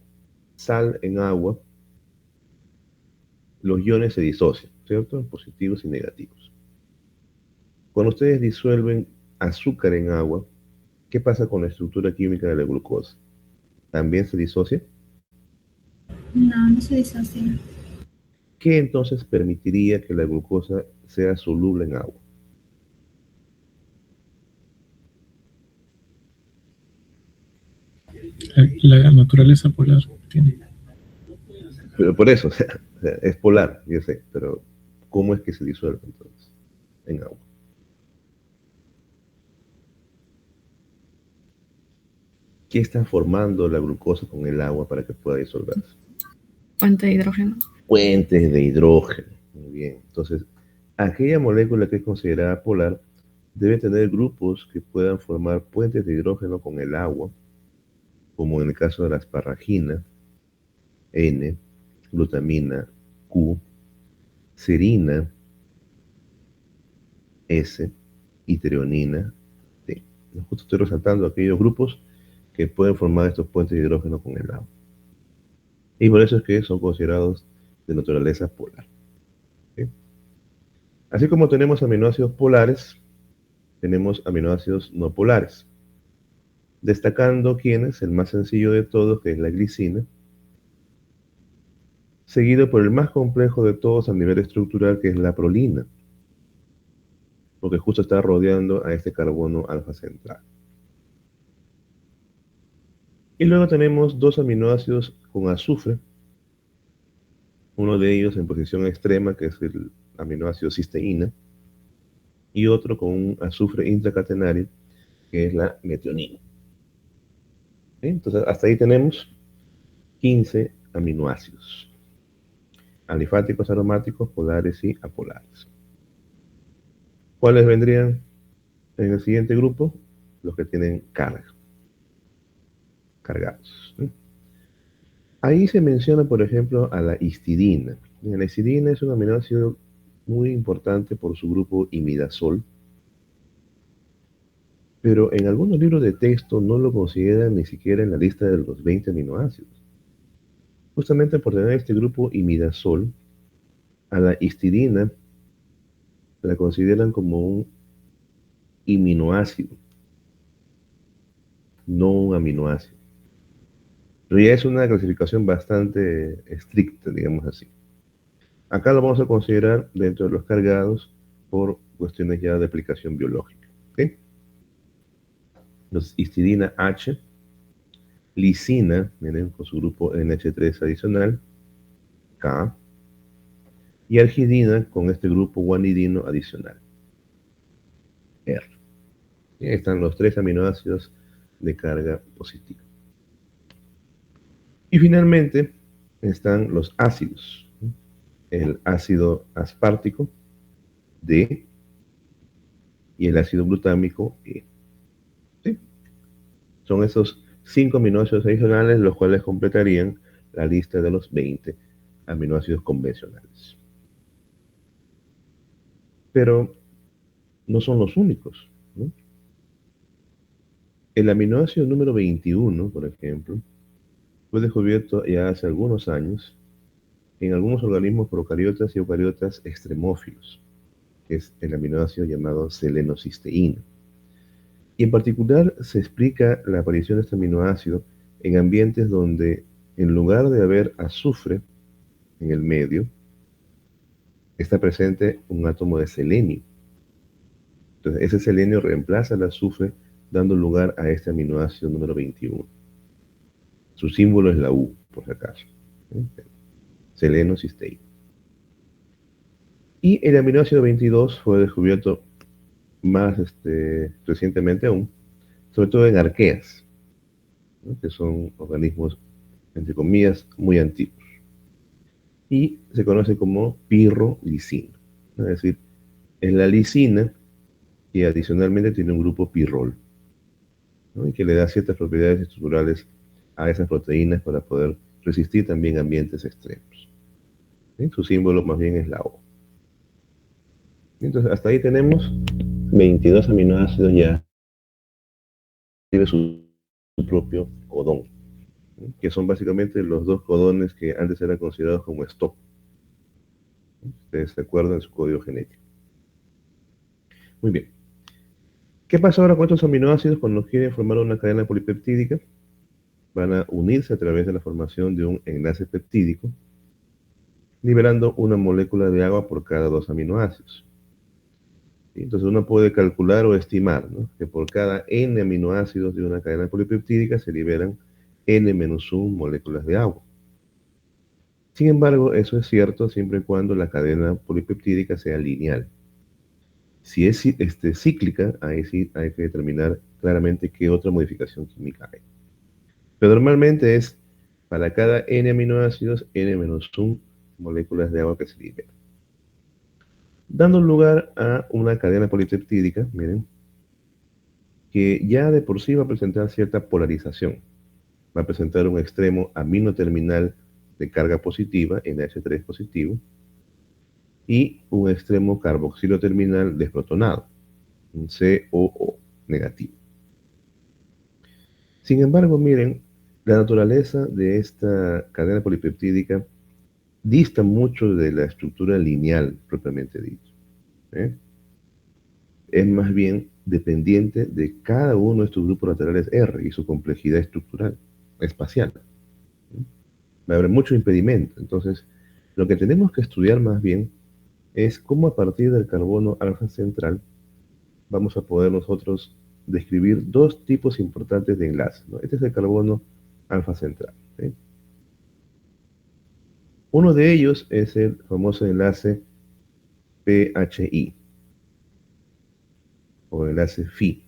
sal en agua, los iones se disocian, ¿cierto? En positivos y negativos. Cuando ustedes disuelven azúcar en agua, ¿qué pasa con la estructura química de la glucosa? ¿También se disocia? No, no se disocia. ¿Qué entonces permitiría que la glucosa sea soluble en agua? La naturaleza polar tiene. Pero por eso, o sea, es polar, yo sé, pero ¿cómo es que se disuelve entonces en agua? ¿Qué está formando la glucosa con el agua para que pueda disolverse? Fuente de hidrógeno. Puentes de hidrógeno. Muy bien. Entonces, aquella molécula que es considerada polar debe tener grupos que puedan formar puentes de hidrógeno con el agua, como en el caso de la asparagina, N, glutamina, Q, serina, S, y treonina, T. Justo estoy resaltando aquellos grupos que pueden formar estos puentes de hidrógeno con el agua. Y por eso es que son considerados de naturaleza polar. ¿Sí? Así como tenemos aminoácidos polares, tenemos aminoácidos no polares. Destacando quién es el más sencillo de todos, que es la glicina, seguido por el más complejo de todos a nivel estructural, que es la prolina, porque justo está rodeando a este carbono alfa central. Y luego tenemos 2 aminoácidos con azufre, uno de ellos en posición extrema, que es el aminoácido cisteína, y otro con un azufre intracatenario, que es la metionina. ¿Sí? Entonces, hasta ahí tenemos 15 aminoácidos, alifáticos, aromáticos, polares y apolares. ¿Cuáles vendrían en el siguiente grupo? Los que tienen carga, cargados. ¿Sí? Ahí se menciona, por ejemplo, a la histidina. La histidina es un aminoácido muy importante por su grupo imidazol, pero en algunos libros de texto no lo consideran ni siquiera en la lista de los 20 aminoácidos. Justamente por tener este grupo imidazol, a la histidina la consideran como un iminoácido, no un aminoácido. Pero ya es una clasificación bastante estricta, digamos así. Acá lo vamos a considerar dentro de los cargados por cuestiones ya de aplicación biológica. ¿Okay? Entonces, histidina H, lisina, miren, con su grupo NH3 adicional, K, y argidina con este grupo guanidino adicional, R. Y ahí están los 3 aminoácidos de carga positiva. Y finalmente están los ácidos. El ácido aspartico, D, y el ácido glutámico, E. ¿Sí? Son esos 5 aminoácidos adicionales los cuales completarían la lista de los 20 aminoácidos convencionales. pero no son los únicos, ¿no? El aminoácido número 21, por ejemplo, fue descubierto ya hace algunos años en algunos organismos procariotas y eucariotas extremófilos, que es el aminoácido llamado selenocisteína. Y en particular se explica la aparición de este aminoácido en ambientes donde, en lugar de haber azufre en el medio, está presente un átomo de selenio. Entonces, ese selenio reemplaza el azufre, dando lugar a este aminoácido número 21. Su símbolo es la U, por si acaso. Selenocisteína. Y el aminoácido 22 fue descubierto más recientemente aún, sobre todo en arqueas, ¿no? Que son organismos, entre comillas, muy antiguos. Y se conoce como pirrolisina, ¿no? Es decir, es la lisina y adicionalmente tiene un grupo pirrol, ¿no? Y que le da ciertas propiedades estructurales a esas proteínas para poder resistir también ambientes extremos. ¿Sí? Su símbolo más bien es la O. Entonces, hasta ahí tenemos 22 aminoácidos ya tiene su propio codón, ¿no? Que son básicamente los dos codones que antes eran considerados como stop. Ustedes se acuerdan de su código genético. Muy bien. ¿Qué pasa ahora con estos aminoácidos cuando quieren formar una cadena polipeptídica? Van a unirse a través de la formación de un enlace peptídico, liberando una molécula de agua por cada dos aminoácidos. ¿Sí? Entonces uno puede calcular o estimar, ¿no?, que por cada n aminoácidos de una cadena polipeptídica se liberan n-1 moléculas de agua. Sin embargo, eso es cierto siempre y cuando la cadena polipeptídica sea lineal. Si es cíclica, ahí sí hay que determinar claramente qué otra modificación química hay. Pero normalmente es para cada n aminoácidos, n-1 moléculas de agua que se liberan, dando lugar a una cadena polipeptídica, miren, que ya de por sí va a presentar cierta polarización. Va a presentar un extremo amino terminal de carga positiva, NH3 positivo, y un extremo carboxilo terminal desprotonado, un COO negativo. Sin embargo, miren, la naturaleza de esta cadena polipeptídica dista mucho de la estructura lineal propiamente dicho, ¿eh? Es más bien dependiente de cada uno de estos grupos laterales R y su complejidad estructural, espacial. Va a haber mucho impedimento. Entonces, lo que tenemos que estudiar más bien es cómo a partir del carbono alfa central vamos a poder nosotros describir dos tipos importantes de enlaces, ¿no? Este es el carbono alfa central, ¿sí? Uno de ellos es el famoso enlace PHI, o enlace Phi,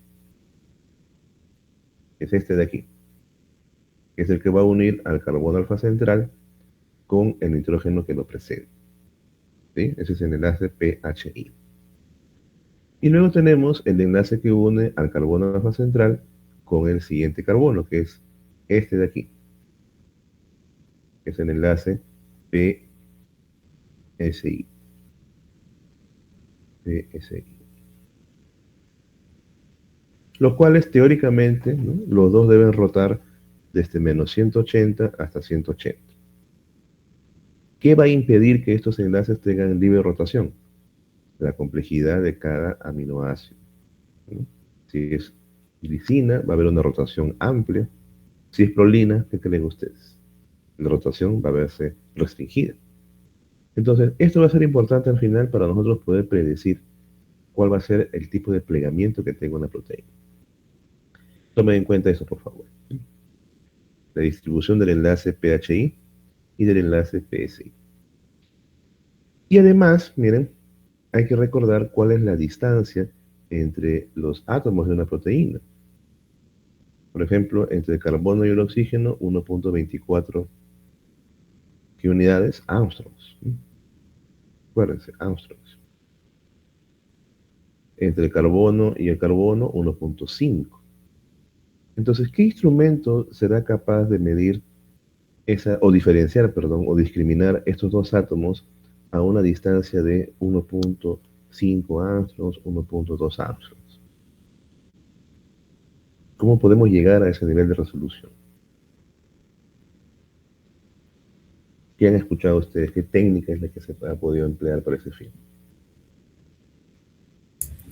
que es este de aquí, que es el que va a unir al carbono alfa central con el nitrógeno que lo precede, ¿sí? Ese es el enlace PHI. Y luego tenemos el enlace que une al carbono alfa central con el siguiente carbono, que es este de aquí, que es el enlace PSI. Los cuales teóricamente, ¿no?, los dos deben rotar desde menos 180 hasta 180. ¿Qué va a impedir que estos enlaces tengan libre rotación? La complejidad de cada aminoácido, ¿no? Si es glicina, va a haber una rotación amplia. Si es prolina, ¿qué creen ustedes? La rotación va a verse restringida. Entonces, esto va a ser importante al final para nosotros poder predecir cuál va a ser el tipo de plegamiento que tenga una proteína. Tomen en cuenta eso, por favor. La distribución del enlace PHI y del enlace PSI. Y además, miren, hay que recordar cuál es la distancia entre los átomos de una proteína. Por ejemplo, entre el carbono y el oxígeno, 1.24 ¿qué unidades? Angstroms. Acuérdense, angstroms. Entre el carbono y el carbono, 1.5. Entonces, ¿qué instrumento será capaz de medir o diferenciar, o discriminar estos dos átomos a una distancia de 1.5 5 angstroms, 1.2 angstroms. ¿Cómo podemos llegar a ese nivel de resolución? ¿Qué han escuchado ustedes? ¿Qué técnica es la que se ha podido emplear para ese fin?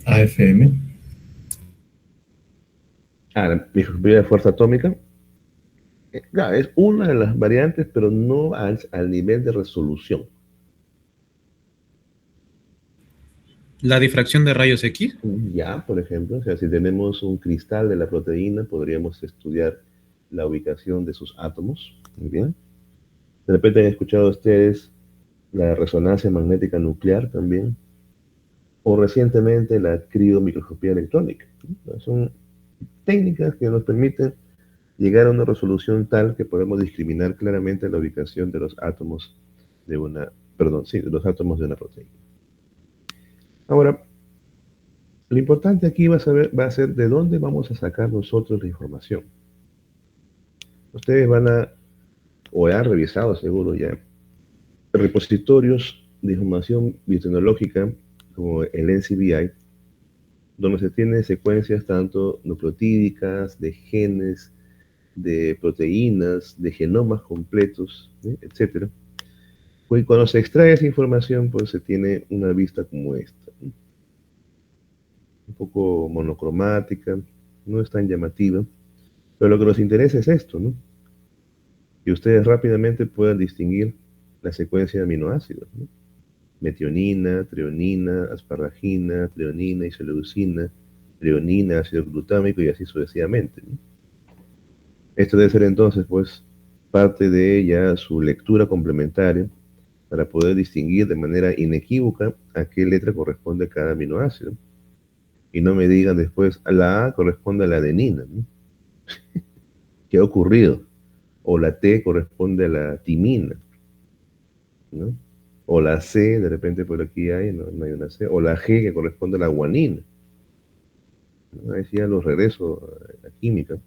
AFM. La microscopía de fuerza atómica. Claro, es una de las variantes, pero no al nivel de resolución. La difracción de rayos X. Ya, por ejemplo, o sea, si tenemos un cristal de la proteína, podríamos estudiar la ubicación de sus átomos. Muy bien. De repente han escuchado ustedes la resonancia magnética nuclear también, o recientemente la criomicroscopía electrónica. Son técnicas que nos permiten llegar a una resolución tal que podemos discriminar claramente la ubicación de los átomos de una, perdón, sí, de los átomos de una proteína. Ahora, lo importante aquí va a ser de dónde vamos a sacar nosotros la información. Ustedes van a, o han revisado seguro ya, repositorios de información biotecnológica como el NCBI, donde se tienen secuencias tanto nucleotídicas, de genes, de proteínas, de genomas completos, etcétera. Pues cuando se extrae esa información, pues se tiene una vista como esta, ¿no? Un poco monocromática, no es tan llamativa, pero lo que nos interesa es esto, ¿no? Que ustedes rápidamente puedan distinguir la secuencia de aminoácidos, ¿no? Metionina, treonina, asparagina, treonina, isoleucina, treonina, ácido glutámico y así sucesivamente, ¿no? Esto debe ser entonces, pues, parte de ya su lectura complementaria para poder distinguir de manera inequívoca a qué letra corresponde cada aminoácido. Y no me digan después, la A corresponde a la adenina, ¿no? ¿Qué ha ocurrido? O la T corresponde a la timina, ¿no? O la C, de repente por aquí hay, no hay una C, o la G que corresponde a la guanina, ¿no? Ahí sí ya los regreso a la química.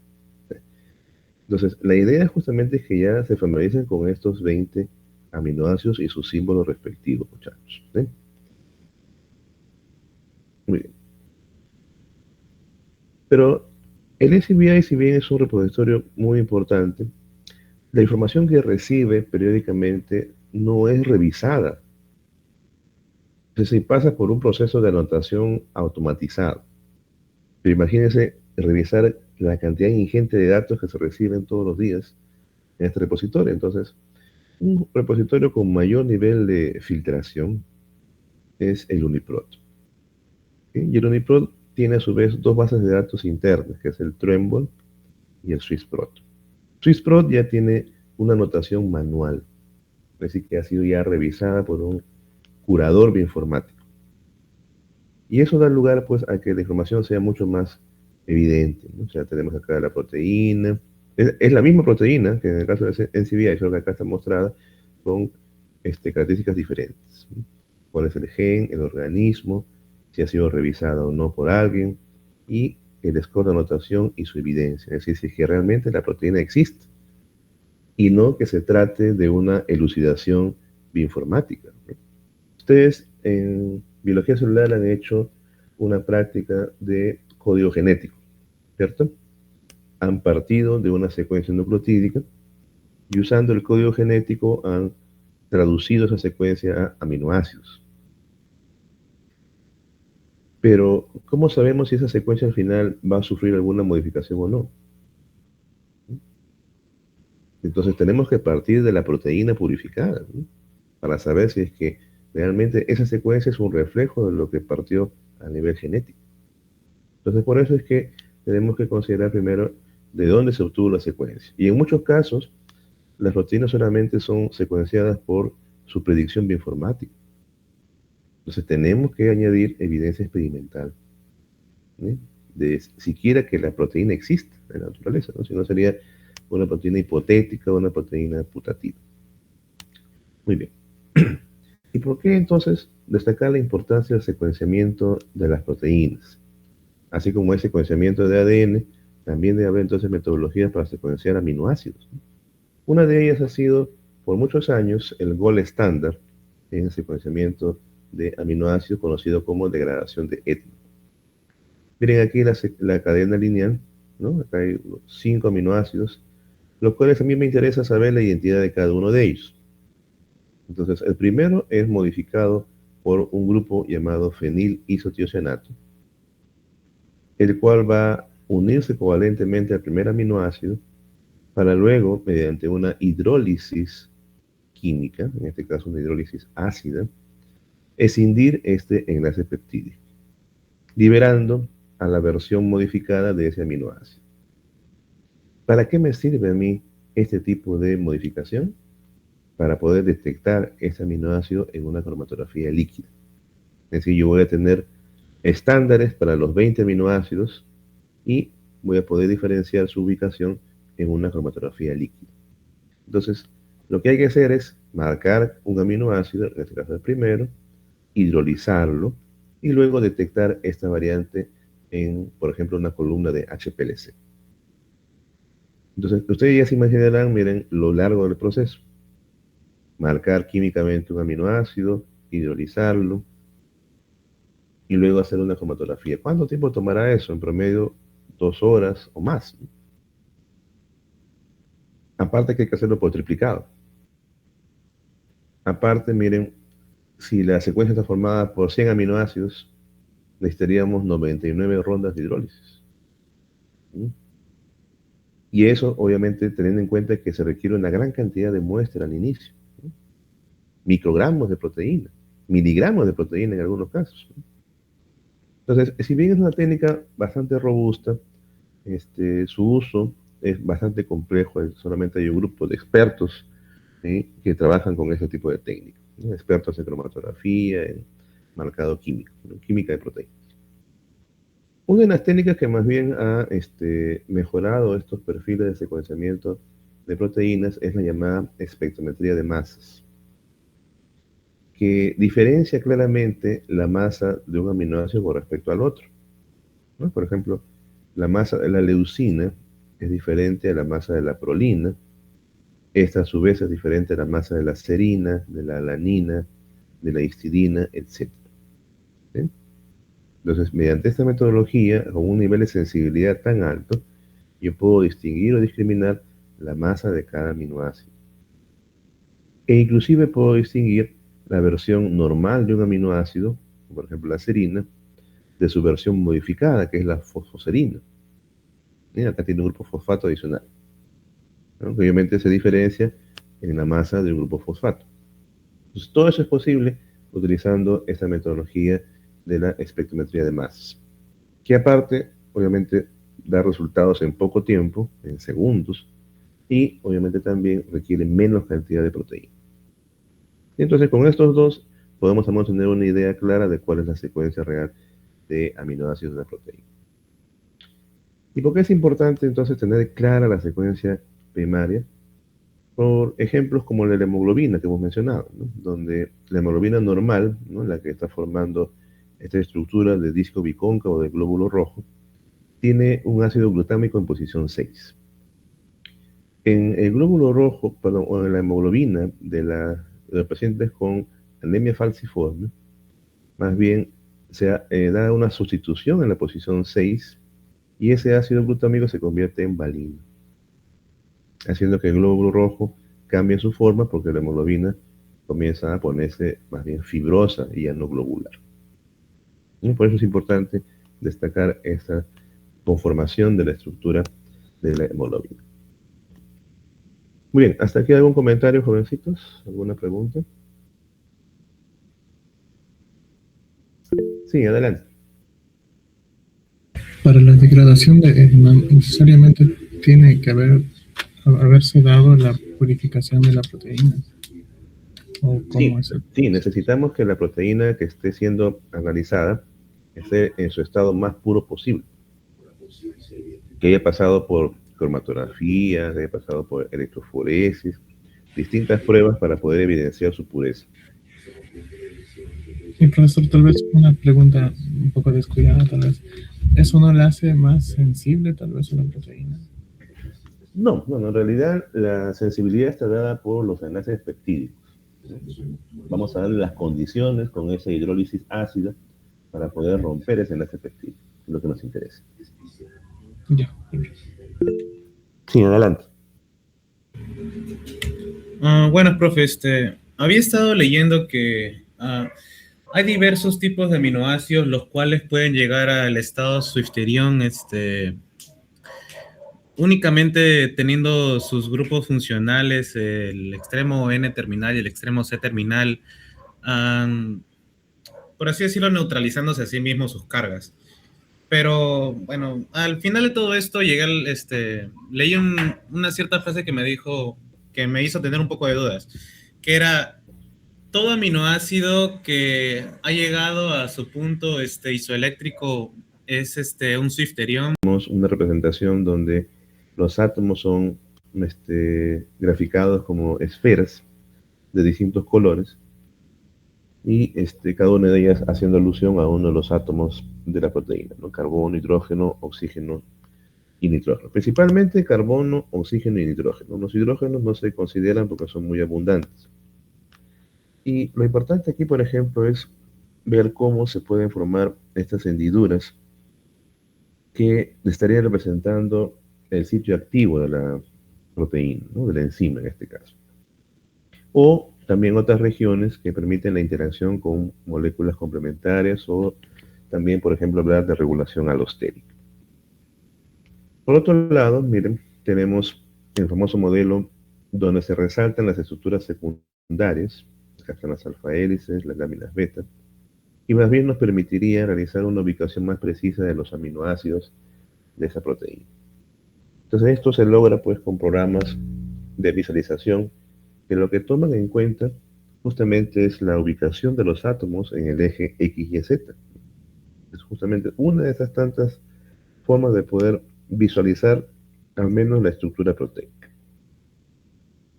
Entonces, la idea justamente es que ya se familiaricen con estos 20 aminoácidos y sus símbolos respectivos, muchachos, ¿sí? Muy bien. Pero el NCBI, si bien es un repositorio muy importante, la información que recibe periódicamente no es revisada. Se pasa por un proceso de anotación automatizado. Pero imagínense revisar la cantidad ingente de datos que se reciben todos los días en este repositorio. Entonces, un repositorio con mayor nivel de filtración es el UniProt. ¿Sí? Y el UniProt tiene a su vez dos bases de datos internas, que es el Trembol y el SwissProt. SwissProt ya tiene una anotación manual, es decir, que ha sido ya revisada por un curador bioinformático. Y eso da lugar, pues, a que la información sea mucho más evidente, ¿no? O sea, tenemos acá la proteína, es la misma proteína que en el caso de NCBI, solo que acá está mostrada con características diferentes, ¿no? Cuál es el gen, el organismo, si ha sido revisada o no por alguien, y el score de anotación y su evidencia, es decir, si es que realmente la proteína existe, y no que se trate de una elucidación bioinformática, ¿no? Ustedes en biología celular han hecho una práctica de código genético, ¿cierto? Han partido de una secuencia nucleotídica y usando el código genético han traducido esa secuencia a aminoácidos. Pero, ¿cómo sabemos si esa secuencia al final va a sufrir alguna modificación o no? Entonces tenemos que partir de la proteína purificada, ¿no? Para saber si es que realmente esa secuencia es un reflejo de lo que partió a nivel genético. Entonces por eso es que tenemos que considerar primero de dónde se obtuvo la secuencia. Y en muchos casos, las proteínas solamente son secuenciadas por su predicción bioinformática. Entonces tenemos que añadir evidencia experimental, ¿sí? De siquiera que la proteína existe en la naturaleza, ¿no? Si no sería una proteína hipotética o una proteína putativa. Muy bien. ¿Y por qué entonces destacar la importancia del secuenciamiento de las proteínas? Así como el secuenciamiento de ADN, también debe haber entonces metodologías para secuenciar aminoácidos, ¿no? Una de ellas ha sido por muchos años el gold estándar en el secuenciamiento de aminoácidos conocido como degradación de etno. Miren aquí la cadena lineal, ¿no? Acá hay 5 aminoácidos, los cuales a mí me interesa saber la identidad de cada uno de ellos. Entonces, el primero es modificado por un grupo llamado fenilisotiocianato, el cual va a unirse covalentemente al primer aminoácido para luego, mediante una hidrólisis química, en este caso una hidrólisis ácida, escindir este enlace peptídico, liberando a la versión modificada de ese aminoácido. ¿Para qué me sirve a mí este tipo de modificación? Para poder detectar ese aminoácido en una cromatografía líquida. Es decir, yo voy a tener estándares para los 20 aminoácidos y voy a poder diferenciar su ubicación en una cromatografía líquida. Entonces, lo que hay que hacer es marcar un aminoácido, en este caso el primero, hidrolizarlo y luego detectar esta variante en, por ejemplo, una columna de HPLC. Entonces, ustedes ya se imaginarán, miren, lo largo del proceso. Marcar químicamente un aminoácido, hidrolizarlo y luego hacer una cromatografía. ¿Cuánto tiempo tomará eso? En promedio, 2 horas o más. Aparte que hay que hacerlo por triplicado. Aparte, miren, si la secuencia está formada por 100 aminoácidos, necesitaríamos 99 rondas de hidrólisis. Y eso, obviamente, teniendo en cuenta que se requiere una gran cantidad de muestra al inicio. Microgramos de proteína, miligramos de proteína en algunos casos. Entonces, si bien es una técnica bastante robusta, su uso es bastante complejo. Solamente hay un grupo de expertos, ¿sí?, que trabajan con ese tipo de técnicas, ¿no? Expertos en cromatografía, en marcado químico, ¿no? Química de proteínas. Una de las técnicas que más bien ha mejorado estos perfiles de secuenciamiento de proteínas es la llamada espectrometría de masas, que diferencia claramente la masa de un aminoácido con respecto al otro, ¿no? Por ejemplo, la masa de la leucina es diferente a la masa de la prolina. Esta a su vez es diferente a la masa de la serina, de la alanina, de la histidina, etc. ¿Sí? Entonces, mediante esta metodología, con un nivel de sensibilidad tan alto, yo puedo distinguir o discriminar la masa de cada aminoácido. E inclusive puedo distinguir la versión normal de un aminoácido, por ejemplo la serina, de su versión modificada, que es la fosfoserina. Acá tiene un grupo fosfato adicional, ¿no? Que obviamente se diferencia en la masa del grupo fosfato. Entonces, todo eso es posible utilizando esta metodología de la espectrometría de masas, que aparte, obviamente, da resultados en poco tiempo, en segundos, y obviamente también requiere menos cantidad de proteína. Y entonces, con estos dos, podemos tener una idea clara de cuál es la secuencia real de aminoácidos de la proteína. ¿Y por qué es importante entonces tener clara la secuencia primaria? Por ejemplos como la hemoglobina que hemos mencionado, ¿no? Donde la hemoglobina normal, ¿no?, la que está formando esta estructura de disco bicóncavo del glóbulo rojo, tiene un ácido glutámico en posición 6. En el glóbulo rojo, perdón, o en la hemoglobina de los pacientes con anemia falciforme, más bien se da una sustitución en la posición 6 y ese ácido glutámico se convierte en valina, haciendo que el glóbulo rojo cambie su forma porque la hemoglobina comienza a ponerse más bien fibrosa y ya no globular. Y por eso es importante destacar esta conformación de la estructura de la hemoglobina. Muy bien, ¿hasta aquí algún comentario, jovencitos? ¿Alguna pregunta? Sí, adelante. Para la degradación no necesariamente tiene que haberse dado la purificación de la proteína. ¿O cómo es? Sí, necesitamos que la proteína que esté siendo analizada esté en su estado más puro posible. Que haya pasado por cromatografía, que haya pasado por electroforesis, distintas pruebas para poder evidenciar su pureza. Y profesor, tal vez una pregunta un poco descuidada, tal vez. ¿Eso no la hace más sensible tal vez a la proteína? No, en realidad la sensibilidad está dada por los enlaces peptídicos. Vamos a darle las condiciones con esa hidrólisis ácida para poder romper ese enlace peptídeo, es lo que nos interesa. Ya. Sí, adelante. Bueno, profe, había estado leyendo que hay diversos tipos de aminoácidos los cuales pueden llegar al estado swifterión, únicamente teniendo sus grupos funcionales, el extremo N terminal y el extremo C terminal, por así decirlo, neutralizándose a sí mismos sus cargas. Pero bueno, al final de todo esto llegué leí una cierta frase que me dijo, que me hizo tener un poco de dudas, que era: todo aminoácido que ha llegado a su punto isoeléctrico es un swifterión. Tenemos una representación donde los átomos son graficados como esferas de distintos colores y cada una de ellas haciendo alusión a uno de los átomos de la proteína, ¿no? Carbono, hidrógeno, oxígeno y nitrógeno. Principalmente carbono, oxígeno y nitrógeno. Los hidrógenos no se consideran porque son muy abundantes. Y lo importante aquí, por ejemplo, es ver cómo se pueden formar estas hendiduras que estarían representando el sitio activo de la proteína, ¿no? De la enzima en este caso. O también otras regiones que permiten la interacción con moléculas complementarias o también, por ejemplo, hablar de regulación alostérica. Por otro lado, miren, tenemos el famoso modelo donde se resaltan las estructuras secundarias, que están las alfa-hélices, las láminas beta, y más bien nos permitiría realizar una ubicación más precisa de los aminoácidos de esa proteína. Entonces esto se logra pues con programas de visualización que lo que toman en cuenta justamente es la ubicación de los átomos en el eje X y Z. Es justamente una de esas tantas formas de poder visualizar al menos la estructura proteica.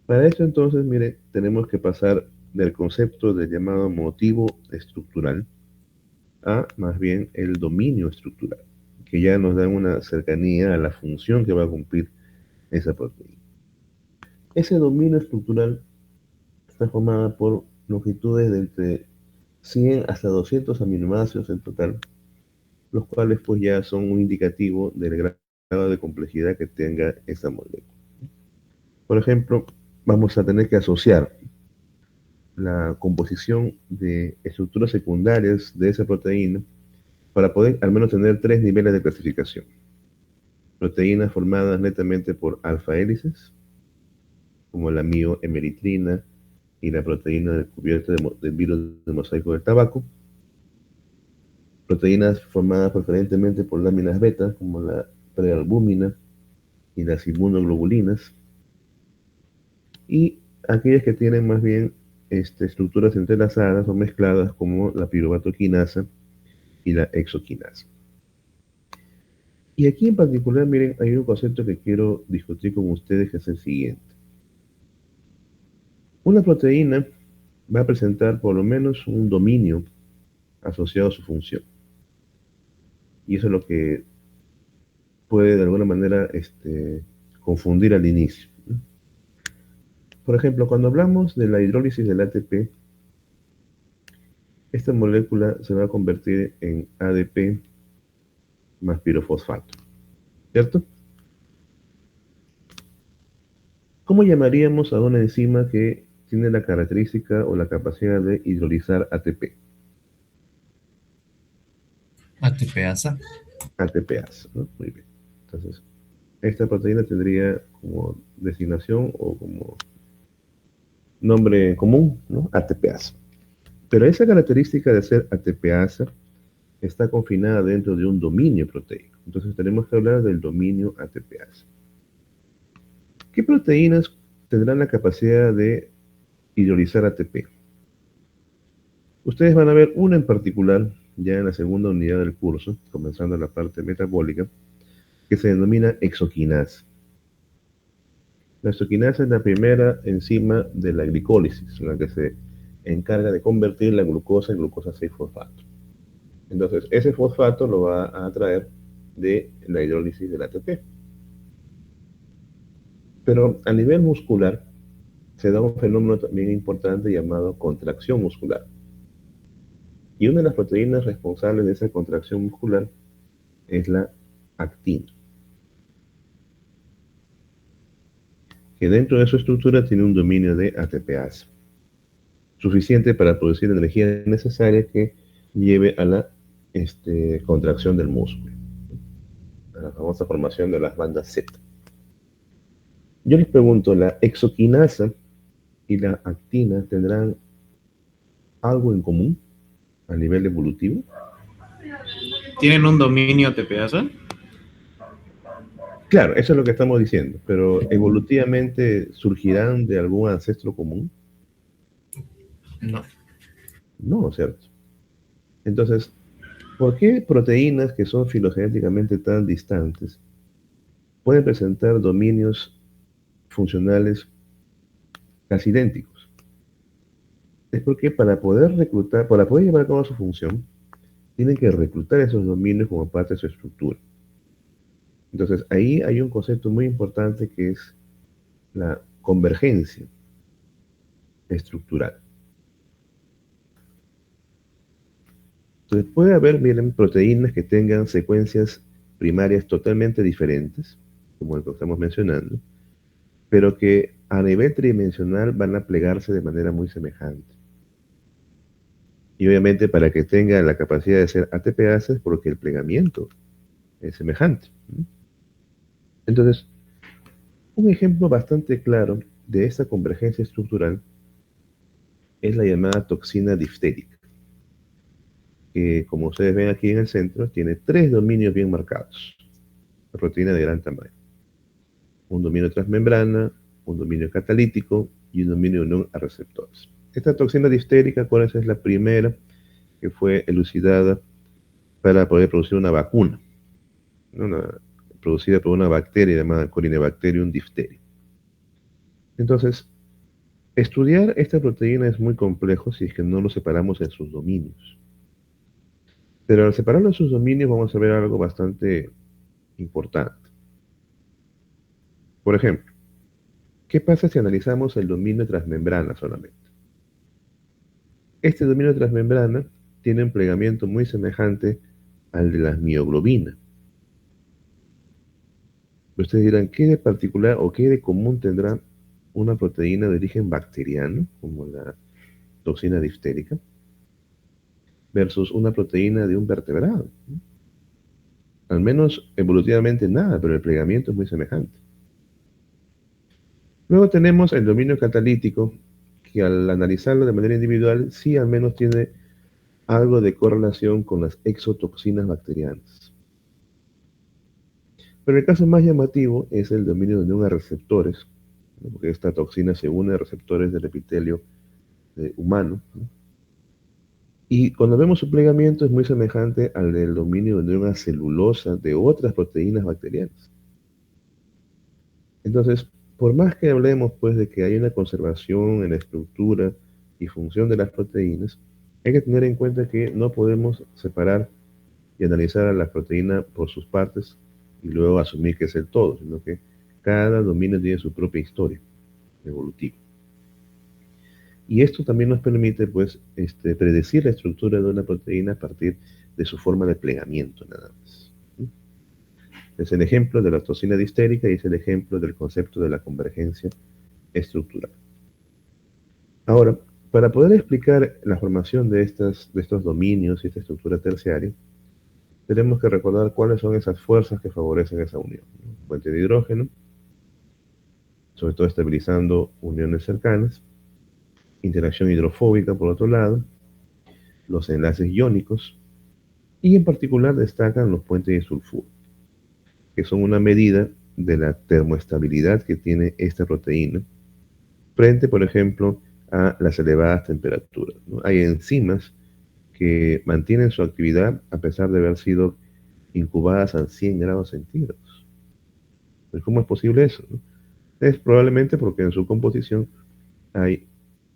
Para eso entonces, mire, tenemos que pasar del concepto del llamado motivo estructural a más bien el dominio estructural, que ya nos da una cercanía a la función que va a cumplir esa proteína. Ese dominio estructural está formado por longitudes de entre 100 hasta 200 aminoácidos en total, los cuales pues ya son un indicativo del grado de complejidad que tenga esa molécula. Por ejemplo, vamos a tener que asociar la composición de estructuras secundarias de esa proteína para poder al menos tener 3 niveles de clasificación. Proteínas formadas netamente por alfa-hélices, como la miohemeritrina y la proteína de cubierta del virus de mosaico del tabaco. Proteínas formadas preferentemente por láminas beta, como la prealbúmina y las inmunoglobulinas. Y aquellas que tienen más bien estructuras entrelazadas o mezcladas, como la piruvatoquinasa y la exoquinasa. Y aquí en particular, miren, hay un concepto que quiero discutir con ustedes, que es el siguiente. Una proteína va a presentar por lo menos un dominio asociado a su función. Y eso es lo que puede de alguna manera confundir al inicio. Por ejemplo, cuando hablamos de la hidrólisis del ATP, esta molécula se va a convertir en ADP más pirofosfato, ¿cierto? ¿Cómo llamaríamos a una enzima que tiene la característica o la capacidad de hidrolizar ATP? ATPasa. ATPasa, ¿no? Muy bien. Entonces, esta proteína tendría como designación o como nombre común, ¿no? ATPasa. Pero esa característica de ser ATPasa está confinada dentro de un dominio proteico. Entonces tenemos que hablar del dominio ATPasa. ¿Qué proteínas tendrán la capacidad de hidrolizar ATP? Ustedes van a ver una en particular ya en la segunda unidad del curso, comenzando la parte metabólica, que se denomina exoquinasa. La exoquinasa es la primera enzima de la glicólisis, la que se encarga de convertir la glucosa en glucosa 6-fosfato. Entonces, ese fosfato lo va a traer de la hidrólisis del ATP. Pero a nivel muscular, se da un fenómeno también importante llamado contracción muscular. Y una de las proteínas responsables de esa contracción muscular es la actina, que dentro de su estructura tiene un dominio de ATPase, suficiente para producir la energía necesaria que lleve a la contracción del músculo, a la famosa formación de las bandas Z. Yo les pregunto, ¿la exoquinasa y la actina tendrán algo en común a nivel evolutivo? ¿Tienen un dominio TPasa? Claro, eso es lo que estamos diciendo, pero evolutivamente surgirán de algún ancestro común. No. No, ¿cierto? Entonces, ¿por qué proteínas que son filogenéticamente tan distantes pueden presentar dominios funcionales casi idénticos? Es porque para poder reclutar, para poder llevar a cabo su función, tienen que reclutar esos dominios como parte de su estructura. Entonces, ahí hay un concepto muy importante que es la convergencia estructural. Entonces, puede haber, miren, proteínas que tengan secuencias primarias totalmente diferentes, como el que estamos mencionando, pero que a nivel tridimensional van a plegarse de manera muy semejante. Y obviamente para que tenga la capacidad de ser ATPase es porque el plegamiento es semejante. Entonces, un ejemplo bastante claro de esta convergencia estructural es la llamada toxina diftérica, que como ustedes ven aquí en el centro, tiene 3 dominios bien marcados. La proteína de gran tamaño. Un dominio transmembrana, un dominio catalítico y un dominio unión a receptores. Esta toxina diftérica, ¿cuál es la primera que fue elucidada para poder producir una vacuna? Producida por una bacteria llamada Corynebacterium diphtheria. Entonces, estudiar esta proteína es muy complejo si es que no lo separamos en sus dominios. Pero al separarlo en sus dominios vamos a ver algo bastante importante. Por ejemplo, ¿qué pasa si analizamos el dominio transmembrana solamente? Este dominio transmembrana tiene un plegamiento muy semejante al de la mioglobina. Ustedes dirán, ¿qué de particular o qué de común tendrá una proteína de origen bacteriano, como la toxina diftérica, versus una proteína de un vertebrado? Al menos evolutivamente nada, pero el plegamiento es muy semejante. Luego tenemos el dominio catalítico, que al analizarlo de manera individual, sí al menos tiene algo de correlación con las exotoxinas bacterianas. Pero el caso más llamativo es el dominio de unión a receptores, ¿no? Porque esta toxina se une a receptores del epitelio humano, ¿no? Y cuando vemos su plegamiento es muy semejante al del dominio de unión a celulosa de otras proteínas bacterianas. Entonces, por más que hablemos pues de que hay una conservación en la estructura y función de las proteínas, hay que tener en cuenta que no podemos separar y analizar a la proteína por sus partes y luego asumir que es el todo, sino que cada dominio tiene su propia historia evolutiva. Y esto también nos permite pues predecir la estructura de una proteína a partir de su forma de plegamiento nada más. Es el ejemplo de la toxina diftérica y es el ejemplo del concepto de la convergencia estructural. Ahora, para poder explicar la formación de estos dominios y esta estructura terciaria, tenemos que recordar cuáles son esas fuerzas que favorecen esa unión. Puente de hidrógeno, sobre todo estabilizando uniones cercanas, interacción hidrofóbica por otro lado, los enlaces iónicos, y en particular destacan los puentes de sulfuro, que son una medida de la termoestabilidad que tiene esta proteína frente, por ejemplo, a las elevadas temperaturas, ¿no? Hay enzimas que mantienen su actividad a pesar de haber sido incubadas a 100 grados centígrados. Pues, ¿cómo es posible eso, no? Es probablemente porque en su composición hay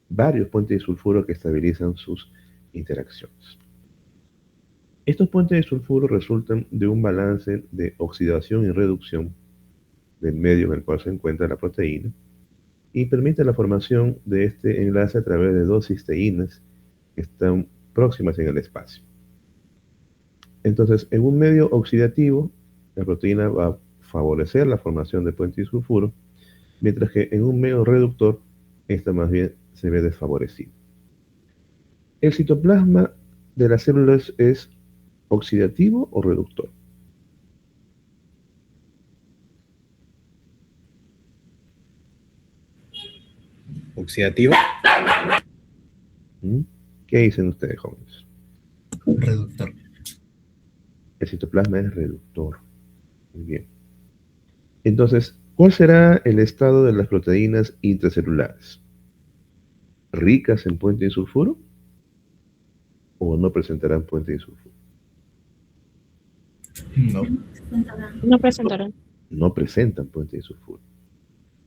varios puentes de sulfuro que estabilizan sus interacciones. Estos puentes de sulfuro resultan de un balance de oxidación y reducción del medio en el cual se encuentra la proteína, y permite la formación de este enlace a través de dos cisteínas que están próximas en el espacio. Entonces, en un medio oxidativo, la proteína va a favorecer la formación de puente disulfuro, mientras que en un medio reductor, esta más bien se ve desfavorecida. ¿El citoplasma de las células es oxidativo o reductor? Oxidativo. ¿Mm? ¿Qué dicen ustedes, jóvenes? Reductor. El citoplasma es reductor. Muy bien. Entonces, ¿cuál será el estado de las proteínas intracelulares? ¿Ricas en puente disulfuro o no presentarán puente disulfuro? No. No presentarán. No presentan puente disulfuro.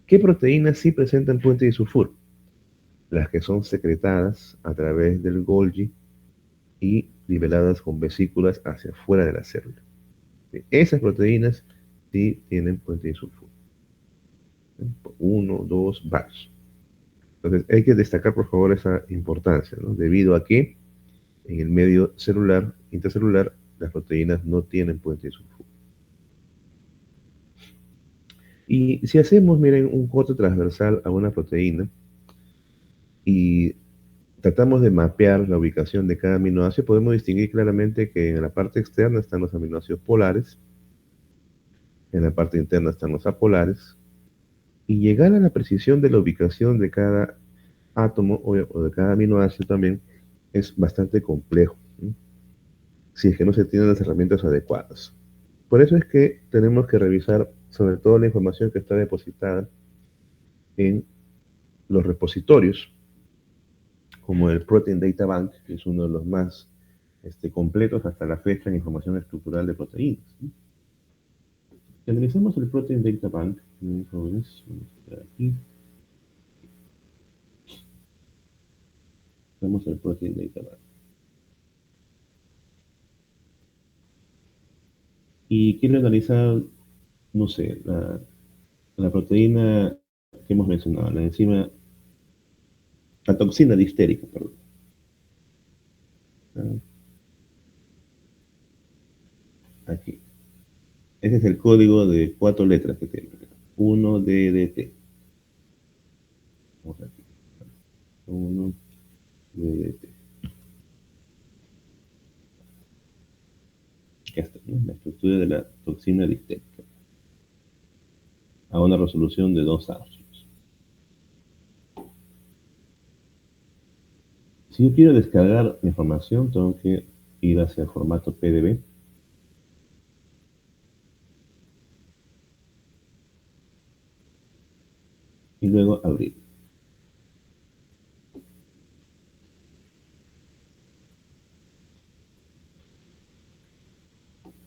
¿Qué proteínas sí presentan puente disulfuro? Las que son secretadas a través del Golgi y liberadas con vesículas hacia afuera de la célula. Esas proteínas sí tienen puente disulfuro. Uno, dos, varios. Entonces hay que destacar por favor esa importancia, ¿no? Debido a que en el medio celular, intracelular, las proteínas no tienen puente disulfuro. Y si hacemos, miren, un corte transversal a una proteína y tratamos de mapear la ubicación de cada aminoácido, podemos distinguir claramente que en la parte externa están los aminoácidos polares, en la parte interna están los apolares, y llegar a la precisión de la ubicación de cada átomo o de cada aminoácido también es bastante complejo, ¿sí? Si es que no se tienen las herramientas adecuadas. Por eso es que tenemos que revisar sobre todo la información que está depositada en los repositorios, como el Protein Data Bank, que es uno de los más completos hasta la fecha en información estructural de proteínas, ¿sí? Si analizamos el Protein Data Bank, jóvenes, vamos a ver aquí. Vamos al Protein Data Bank. Y quiero analizar, no sé, la proteína que hemos mencionado, la enzima, la toxina distérica, perdón. Aquí. Ese es el código de 4 letras que tiene. 1-DDT. Vamos aquí. 1-DDT. Esta, ¿no? La estructura de la toxina distérica. A una resolución de 2 angstroms. Si yo quiero descargar la información, tengo que ir hacia el formato PDB. Y luego abrir.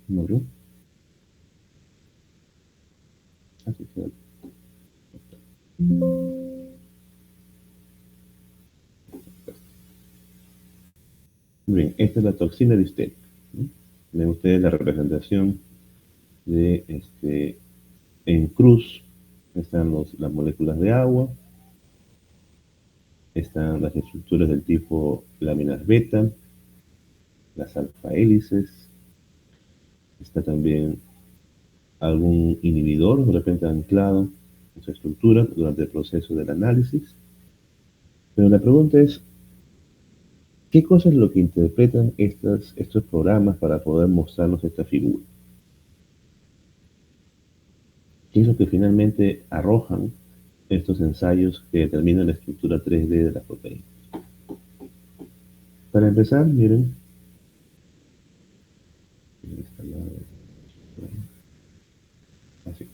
¿No abrió? Así queda. Muy bien, esta es la toxina distérica, ¿no? Ven ustedes la representación de en cruz. Están las moléculas de agua, están las estructuras del tipo láminas beta, las alfa hélices, está también algún inhibidor de repente anclado en su estructura durante el proceso del análisis. Pero la pregunta es, ¿qué cosa es lo que interpretan estos programas para poder mostrarnos esta figura? ¿Qué es lo que finalmente arrojan estos ensayos que determinan la estructura 3D de las proteínas? Para empezar, miren. Así.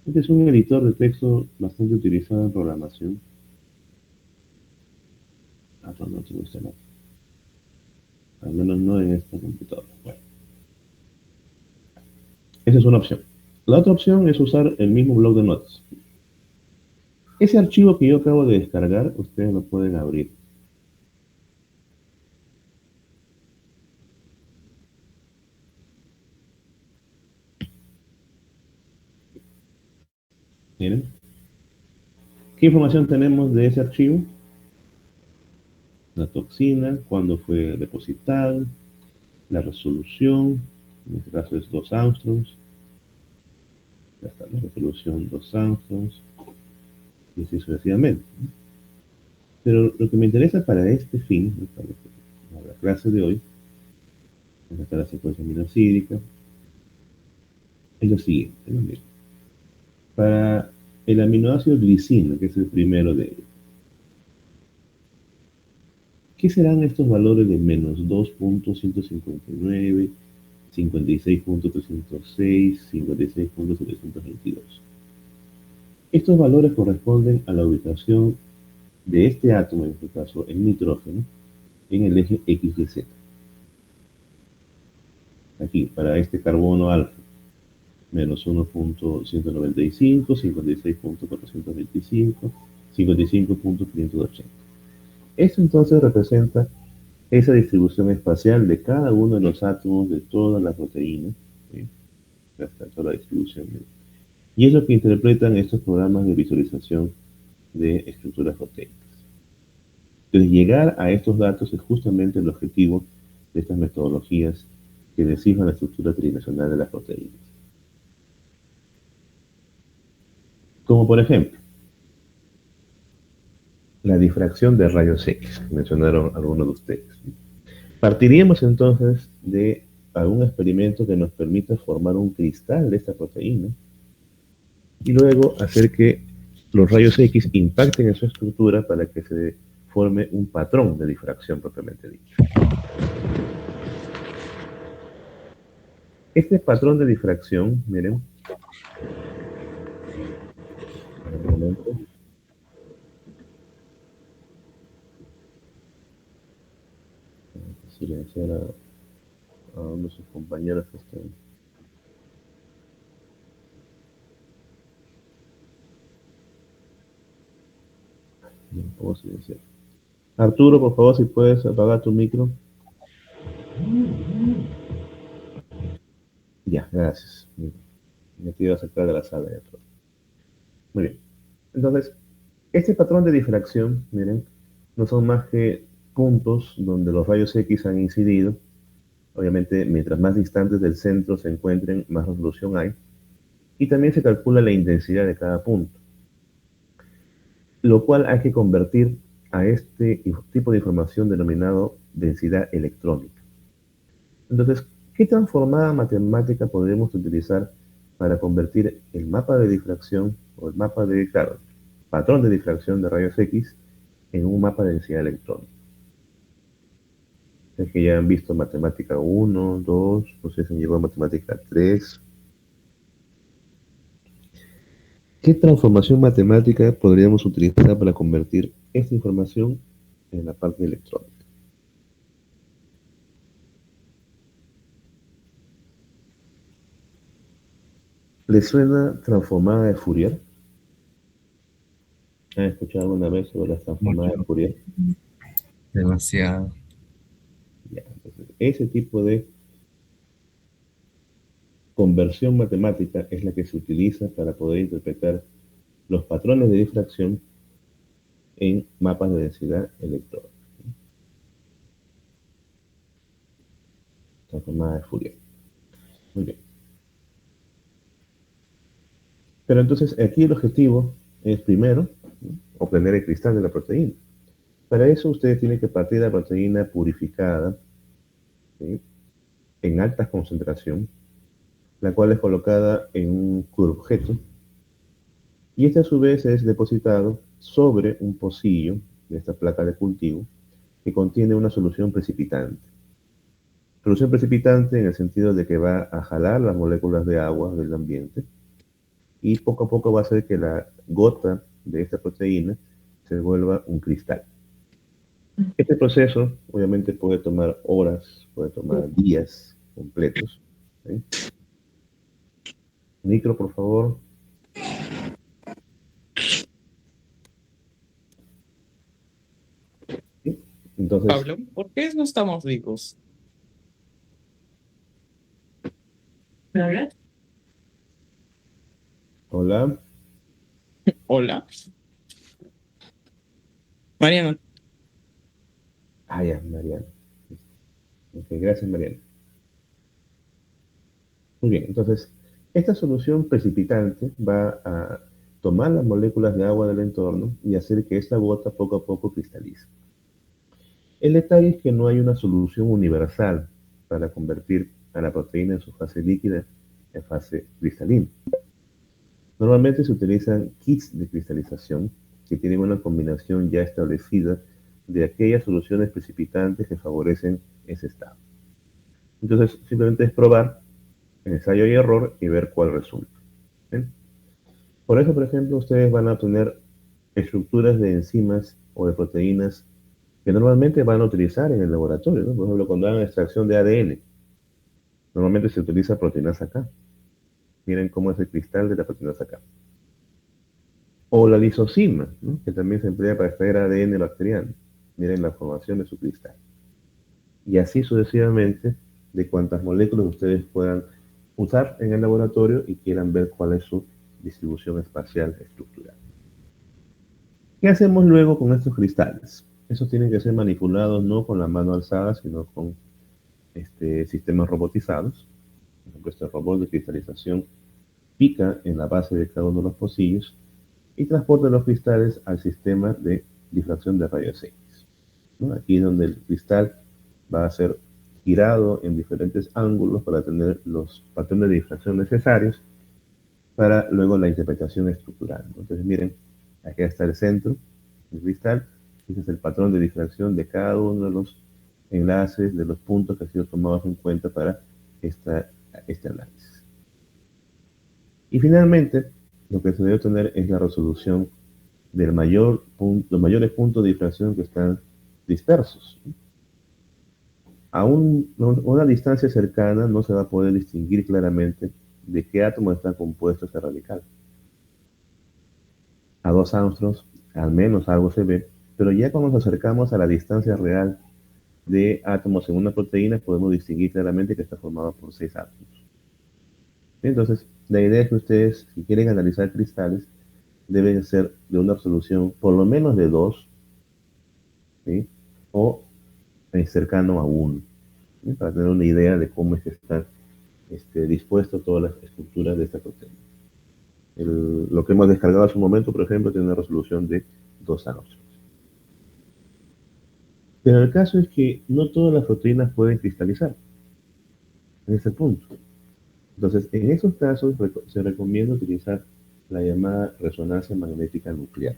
Este es un editor de texto bastante utilizado en programación. No tengo instalado. Al menos no en esta computadora. Bueno. Esa es una opción. La otra opción es usar el mismo bloc de notas. Ese archivo que yo acabo de descargar, ustedes lo pueden abrir. Miren. ¿Qué información tenemos de ese archivo? La toxina, cuándo fue depositada, la resolución, en este caso es 2 angstroms, ya está, la resolución 2 angstroms, y así sucesivamente. Pero lo que me interesa para este fin, para la clase de hoy, donde está la secuencia aminosídica, es lo siguiente, ¿no? Miren, para el aminoácido glicina, que es el primero de ellos, ¿qué serán estos valores de menos 2.159, 56.306, 56.722? Estos valores corresponden a la ubicación de este átomo, en este caso el nitrógeno, en el eje X y Z. Aquí, para este carbono alfa, menos 1.195, 56.425, 55.580. Esto entonces representa esa distribución espacial de cada uno de los átomos de todas las proteínas, ¿sí? Hasta toda la distribución. Y es lo que interpretan estos programas de visualización de estructuras proteicas. Entonces, llegar a estos datos es justamente el objetivo de estas metodologías que descifran la estructura tridimensional de las proteínas. Como por ejemplo, la difracción de rayos X, que mencionaron algunos de ustedes. Partiríamos entonces de algún experimento que nos permita formar un cristal de esta proteína y luego hacer que los rayos X impacten en su estructura para que se forme un patrón de difracción propiamente dicho. Este patrón de difracción, miren, un momento. Silenciar a uno de sus compañeros que están. No puedo silenciar. Arturo, por favor, si puedes apagar tu micro. Ya, gracias. Me quiero sacar de la sala de todo. Muy bien. Entonces, este patrón de difracción, miren, no son más que puntos donde los rayos X han incidido. Obviamente, mientras más distantes del centro se encuentren, más resolución hay. Y también se calcula la intensidad de cada punto, lo cual hay que convertir a este tipo de información denominado densidad electrónica. Entonces, ¿qué transformada matemática podríamos utilizar para convertir el mapa de difracción o el mapa de, claro, patrón de difracción de rayos X en un mapa de densidad electrónica? Es que ya han visto matemática 1, 2, no sé si han llegado a matemática 3. ¿Qué transformación matemática podríamos utilizar para convertir esta información en la parte electrónica? ¿Les suena transformada de Fourier? ¿Han escuchado alguna vez sobre las transformadas de Fourier? Demasiado. Ya, entonces, ese tipo de conversión matemática es la que se utiliza para poder interpretar los patrones de difracción en mapas de densidad electrónica. Transformada de Fourier. Muy bien. Pero entonces aquí el objetivo es primero, ¿no?, obtener el cristal de la proteína. Para eso ustedes tienen que partir de la proteína purificada, ¿sí?, en alta concentración, la cual es colocada en un objeto, y este a su vez es depositado sobre un pocillo de esta placa de cultivo que contiene una solución precipitante. Solución precipitante en el sentido de que va a jalar las moléculas de agua del ambiente y poco a poco va a hacer que la gota de esta proteína se vuelva un cristal. Este proceso obviamente puede tomar horas, puede tomar días completos, ¿sí? Micro, por favor. ¿Sí? Entonces, Pablo, ¿por qué no estamos vivos? hola. Hola. Mariano. Ah, ya, Mariana. Ok, gracias, Mariana. Muy bien, entonces, esta solución precipitante va a tomar las moléculas de agua del entorno y hacer que esta gota poco a poco cristalice. El detalle es que no hay una solución universal para convertir a la proteína en su fase líquida en fase cristalina. Normalmente se utilizan kits de cristalización que tienen una combinación ya establecida de aquellas soluciones precipitantes que favorecen ese estado. Entonces, simplemente es probar ensayo y error y ver cuál resulta. ¿Bien? Por eso, por ejemplo, ustedes van a obtener estructuras de enzimas o de proteínas que normalmente van a utilizar en el laboratorio, ¿no? Por ejemplo, cuando hagan extracción de ADN, normalmente se utiliza proteínas K. Miren cómo es el cristal de la proteínas K. O la lisozima, ¿no? Que también se emplea para extraer ADN bacteriano. Miren la formación de su cristal. Y así sucesivamente de cuantas moléculas ustedes puedan usar en el laboratorio y quieran ver cuál es su distribución espacial estructural. ¿Qué hacemos luego con estos cristales? Esos tienen que ser manipulados no con la mano alzada, sino con sistemas robotizados. Por ejemplo, este robot de cristalización pica en la base de cada uno de los pocillos y transporta los cristales al sistema de difracción de rayos X, ¿no? Aquí donde el cristal va a ser girado en diferentes ángulos para tener los patrones de difracción necesarios para luego la interpretación estructural, ¿no? Entonces miren, aquí está el centro del cristal, ese es el patrón de difracción de cada uno de los enlaces, de los puntos que han sido tomados en cuenta para este análisis. Y finalmente, lo que se debe obtener es la resolución los mayores puntos de difracción que están dispersos. A una distancia cercana no se va a poder distinguir claramente de qué átomo está compuesto este radical. A 2 angstroms al menos algo se ve, pero ya cuando nos acercamos a la distancia real de átomos en una proteína podemos distinguir claramente que está formado por 6 átomos. Entonces, la idea es que ustedes, si quieren analizar cristales, deben ser de una resolución por lo menos de 2, ¿sí? O cercano a 1, ¿sí? Para tener una idea de cómo es que están dispuestas todas las estructuras de esta proteína. Lo que hemos descargado hace un momento, por ejemplo, tiene una resolución de 2 angstroms. Pero el caso es que no todas las proteínas pueden cristalizar en este punto. Entonces, en esos casos se recomienda utilizar la llamada resonancia magnética nuclear,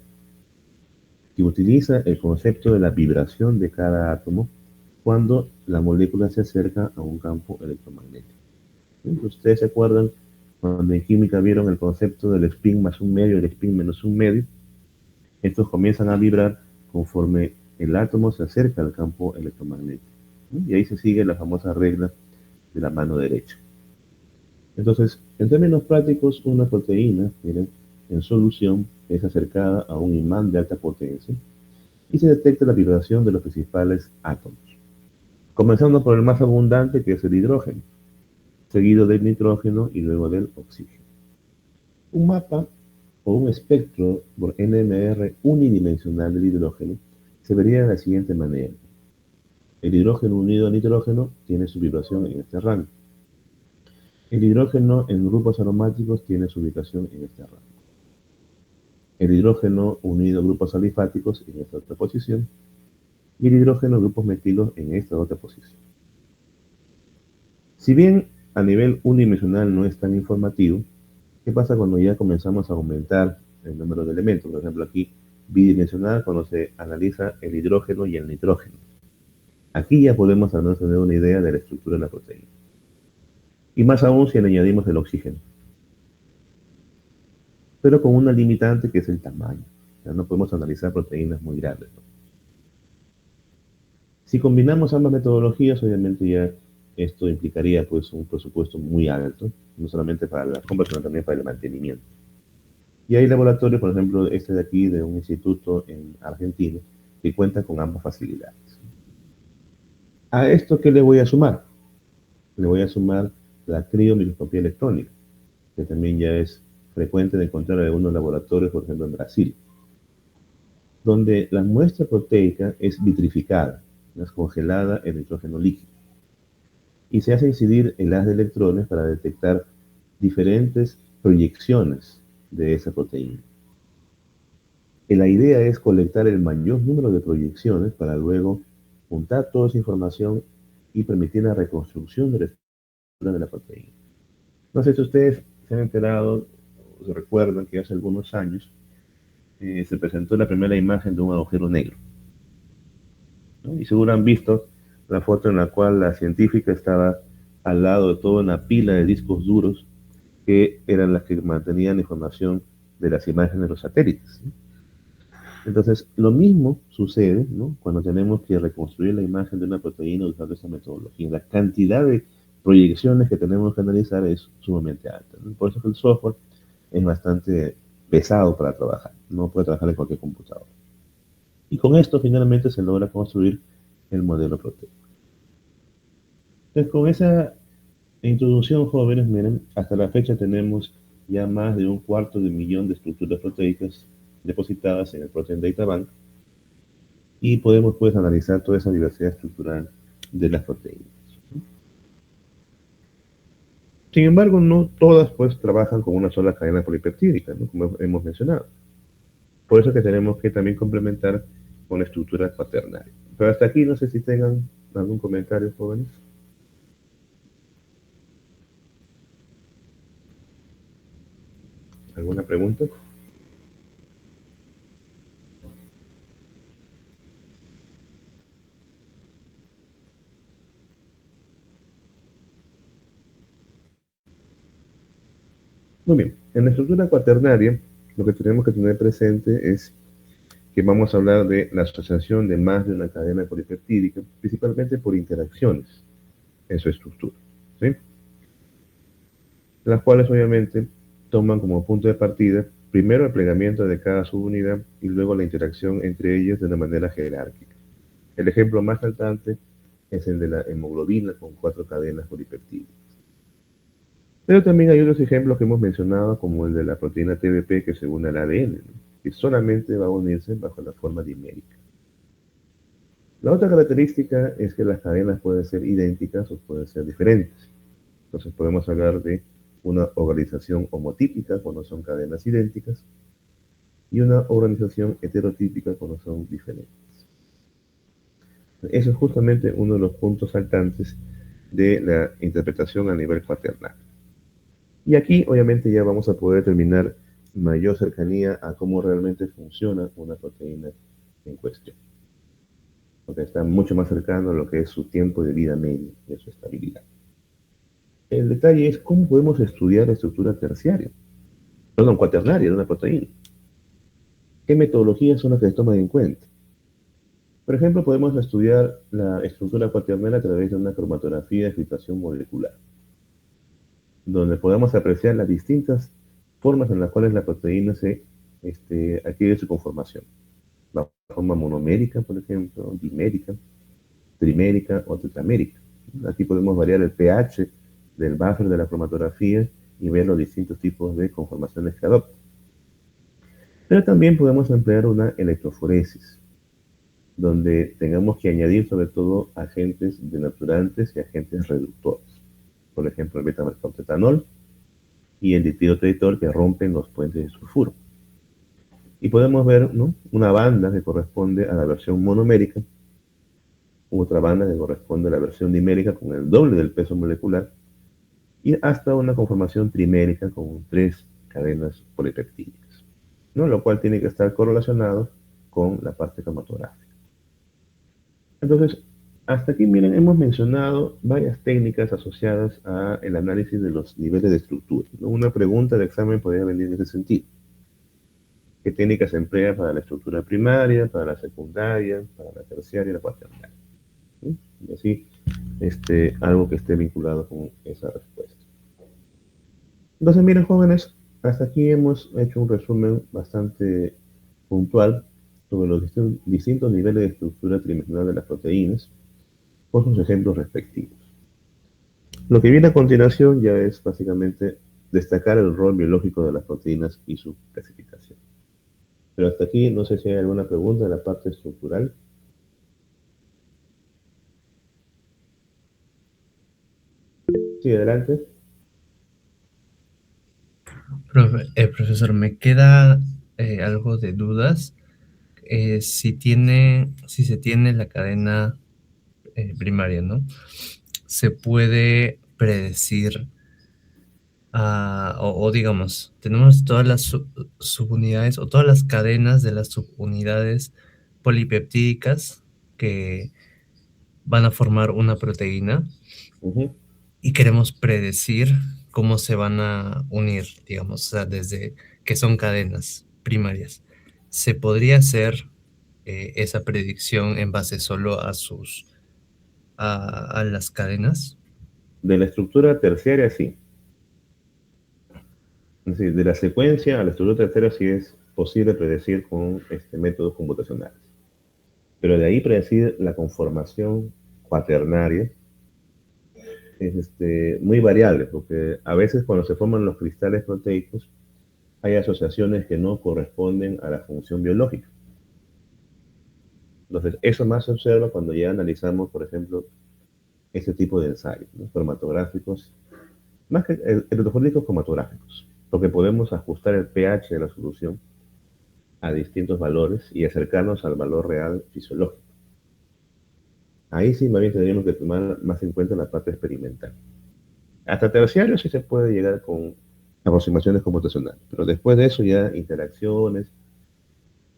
que utiliza el concepto de la vibración de cada átomo cuando la molécula se acerca a un campo electromagnético. Ustedes se acuerdan cuando en química vieron el concepto del spin más un medio y el spin menos un medio. Estos comienzan a vibrar conforme el átomo se acerca al campo electromagnético. Y ahí se sigue la famosa regla de la mano derecha. Entonces, en términos prácticos, una proteína, miren, en solución es acercada a un imán de alta potencia y se detecta la vibración de los principales átomos. Comenzando por el más abundante, que es el hidrógeno, seguido del nitrógeno y luego del oxígeno. Un mapa o un espectro por NMR unidimensional del hidrógeno se vería de la siguiente manera. El hidrógeno unido al nitrógeno tiene su vibración en este rango. El hidrógeno en grupos aromáticos tiene su ubicación en este rango. El hidrógeno unido a grupos alifáticos en esta otra posición. Y el hidrógeno a grupos metilos en esta otra posición. Si bien a nivel unidimensional no es tan informativo, ¿qué pasa cuando ya comenzamos a aumentar el número de elementos? Por ejemplo, aquí bidimensional cuando se analiza el hidrógeno y el nitrógeno. Aquí ya podemos al menos tener una idea de la estructura de la proteína. Y más aún si le añadimos el oxígeno. Pero con una limitante que es el tamaño. O sea, no podemos analizar proteínas muy grandes, ¿no? Si combinamos ambas metodologías, obviamente ya esto implicaría pues un presupuesto muy alto, no solamente para la compra, sino también para el mantenimiento. Y hay laboratorios, por ejemplo, este de aquí, de un instituto en Argentina, que cuenta con ambas facilidades. ¿A esto qué le voy a sumar? Le voy a sumar la criomicroscopía electrónica, que también ya es frecuente de encontrar en algunos laboratorios, por ejemplo en Brasil. donde la muestra proteica es vitrificada, es congelada en nitrógeno líquido, y se hace incidir el haz de electrones para detectar diferentes proyecciones de esa proteína. Y la idea es colectar el mayor número de proyecciones para luego juntar toda esa información y permitir la reconstrucción de la estructura de la proteína. No sé si ustedes se han enterado o se recuerdan que hace algunos años se presentó la primera imagen de un agujero negro, ¿no? Y seguro han visto la foto en la cual la científica estaba al lado de toda una pila de discos duros que eran las que mantenían la información de las imágenes de los satélites, ¿no? Entonces, lo mismo sucede, ¿no?, cuando tenemos que reconstruir la imagen de una proteína usando esta metodología. La cantidad de proyecciones que tenemos que analizar es sumamente alta, ¿no? Por eso que el software es bastante pesado para trabajar, no puede trabajar en cualquier computadora. Y con esto finalmente se logra construir el modelo proteico. Entonces, con esa introducción, jóvenes, miren, hasta la fecha tenemos ya más de 250.000.000 de estructuras proteicas depositadas en el Protein Data Bank, y podemos pues analizar toda esa diversidad estructural de las proteínas. Sin embargo, no todas pues trabajan con una sola cadena polipeptídica, ¿no?, como hemos mencionado. Por eso que tenemos que también complementar con la estructura cuaternaria. Pero hasta aquí no sé si tengan algún comentario, jóvenes. ¿Alguna pregunta? Muy bien, en la estructura cuaternaria lo que tenemos que tener presente es que vamos a hablar de la asociación de más de una cadena polipeptídica, principalmente por interacciones en su estructura, ¿sí?, las cuales obviamente toman como punto de partida primero el plegamiento de cada subunidad y luego la interacción entre ellas de una manera jerárquica. El ejemplo más saltante es el de la hemoglobina con 4 cadenas polipeptídicas. Pero también hay otros ejemplos que hemos mencionado, como el de la proteína TBP que se une al ADN, ¿no?, que solamente va a unirse bajo la forma dimérica. La otra característica es que las cadenas pueden ser idénticas o pueden ser diferentes. Entonces podemos hablar de una organización homotípica cuando son cadenas idénticas y una organización heterotípica cuando son diferentes. Eso es justamente uno de los puntos saltantes de la interpretación a nivel cuaternal. Y aquí obviamente ya vamos a poder determinar mayor cercanía a cómo realmente funciona una proteína en cuestión, porque está mucho más cercano a lo que es su tiempo de vida medio y a su estabilidad. El detalle es cómo podemos estudiar la estructura cuaternaria de una proteína. ¿Qué metodologías son las que se toman en cuenta? Por ejemplo, podemos estudiar la estructura cuaternaria a través de una cromatografía de filtración molecular, donde podemos apreciar las distintas formas en las cuales la proteína se adquiere su conformación. La forma monomérica, por ejemplo, dimérica, trimérica o tetramérica. Aquí podemos variar el pH del buffer de la cromatografía y ver los distintos tipos de conformaciones que adopta. Pero también podemos emplear una electroforesis, donde tengamos que añadir sobre todo agentes denaturantes y agentes reductores. Por ejemplo, el beta-maltodextranol y el dipiodoteritol que rompen los puentes de sulfuro. Y podemos ver, ¿no?, una banda que corresponde a la versión monomérica, otra banda que corresponde a la versión dimérica con el doble del peso molecular, y hasta una conformación trimérica con 3 cadenas polipeptídicas, ¿no?, lo cual tiene que estar correlacionado con la parte cromatográfica. Entonces, hasta aquí, miren, hemos mencionado varias técnicas asociadas al análisis de los niveles de estructura, ¿no? Una pregunta de examen podría venir en ese sentido. ¿Qué técnicas se emplea para la estructura primaria, para la secundaria, para la terciaria y la cuaternaria? ¿Sí? Y así, algo que esté vinculado con esa respuesta. Entonces, miren, jóvenes, hasta aquí hemos hecho un resumen bastante puntual sobre los distintos niveles de estructura tridimensional de las proteínas, con sus ejemplos respectivos. Lo que viene a continuación ya es básicamente destacar el rol biológico de las proteínas y su clasificación. Pero hasta aquí no sé si hay alguna pregunta de la parte estructural. Sí, adelante. Profesor, me queda algo de dudas. Si se tiene la cadena primaria, ¿no? Se puede predecir, o digamos, tenemos todas las subunidades o todas las cadenas de las subunidades polipeptídicas que van a formar una proteína Ujú. y queremos predecir cómo se van a unir, digamos, o sea, desde que son cadenas primarias. ¿Se podría hacer esa predicción en base solo a a las cadenas? De la estructura terciaria, sí. Es decir, de la secuencia a la estructura terciaria sí es posible predecir con métodos computacionales. Pero de ahí predecir la conformación cuaternaria es muy variable, porque a veces cuando se forman los cristales proteicos hay asociaciones que no corresponden a la función biológica. Entonces, eso más se observa cuando ya analizamos, por ejemplo, este tipo de ensayos, ¿no? Cromatográficos, más que electrofónicos cromatográficos, porque podemos ajustar el pH de la solución a distintos valores y acercarnos al valor real fisiológico. Ahí sí, más bien tendríamos que tomar más en cuenta la parte experimental. Hasta terciario sí se puede llegar con aproximaciones computacionales, pero después de eso ya interacciones,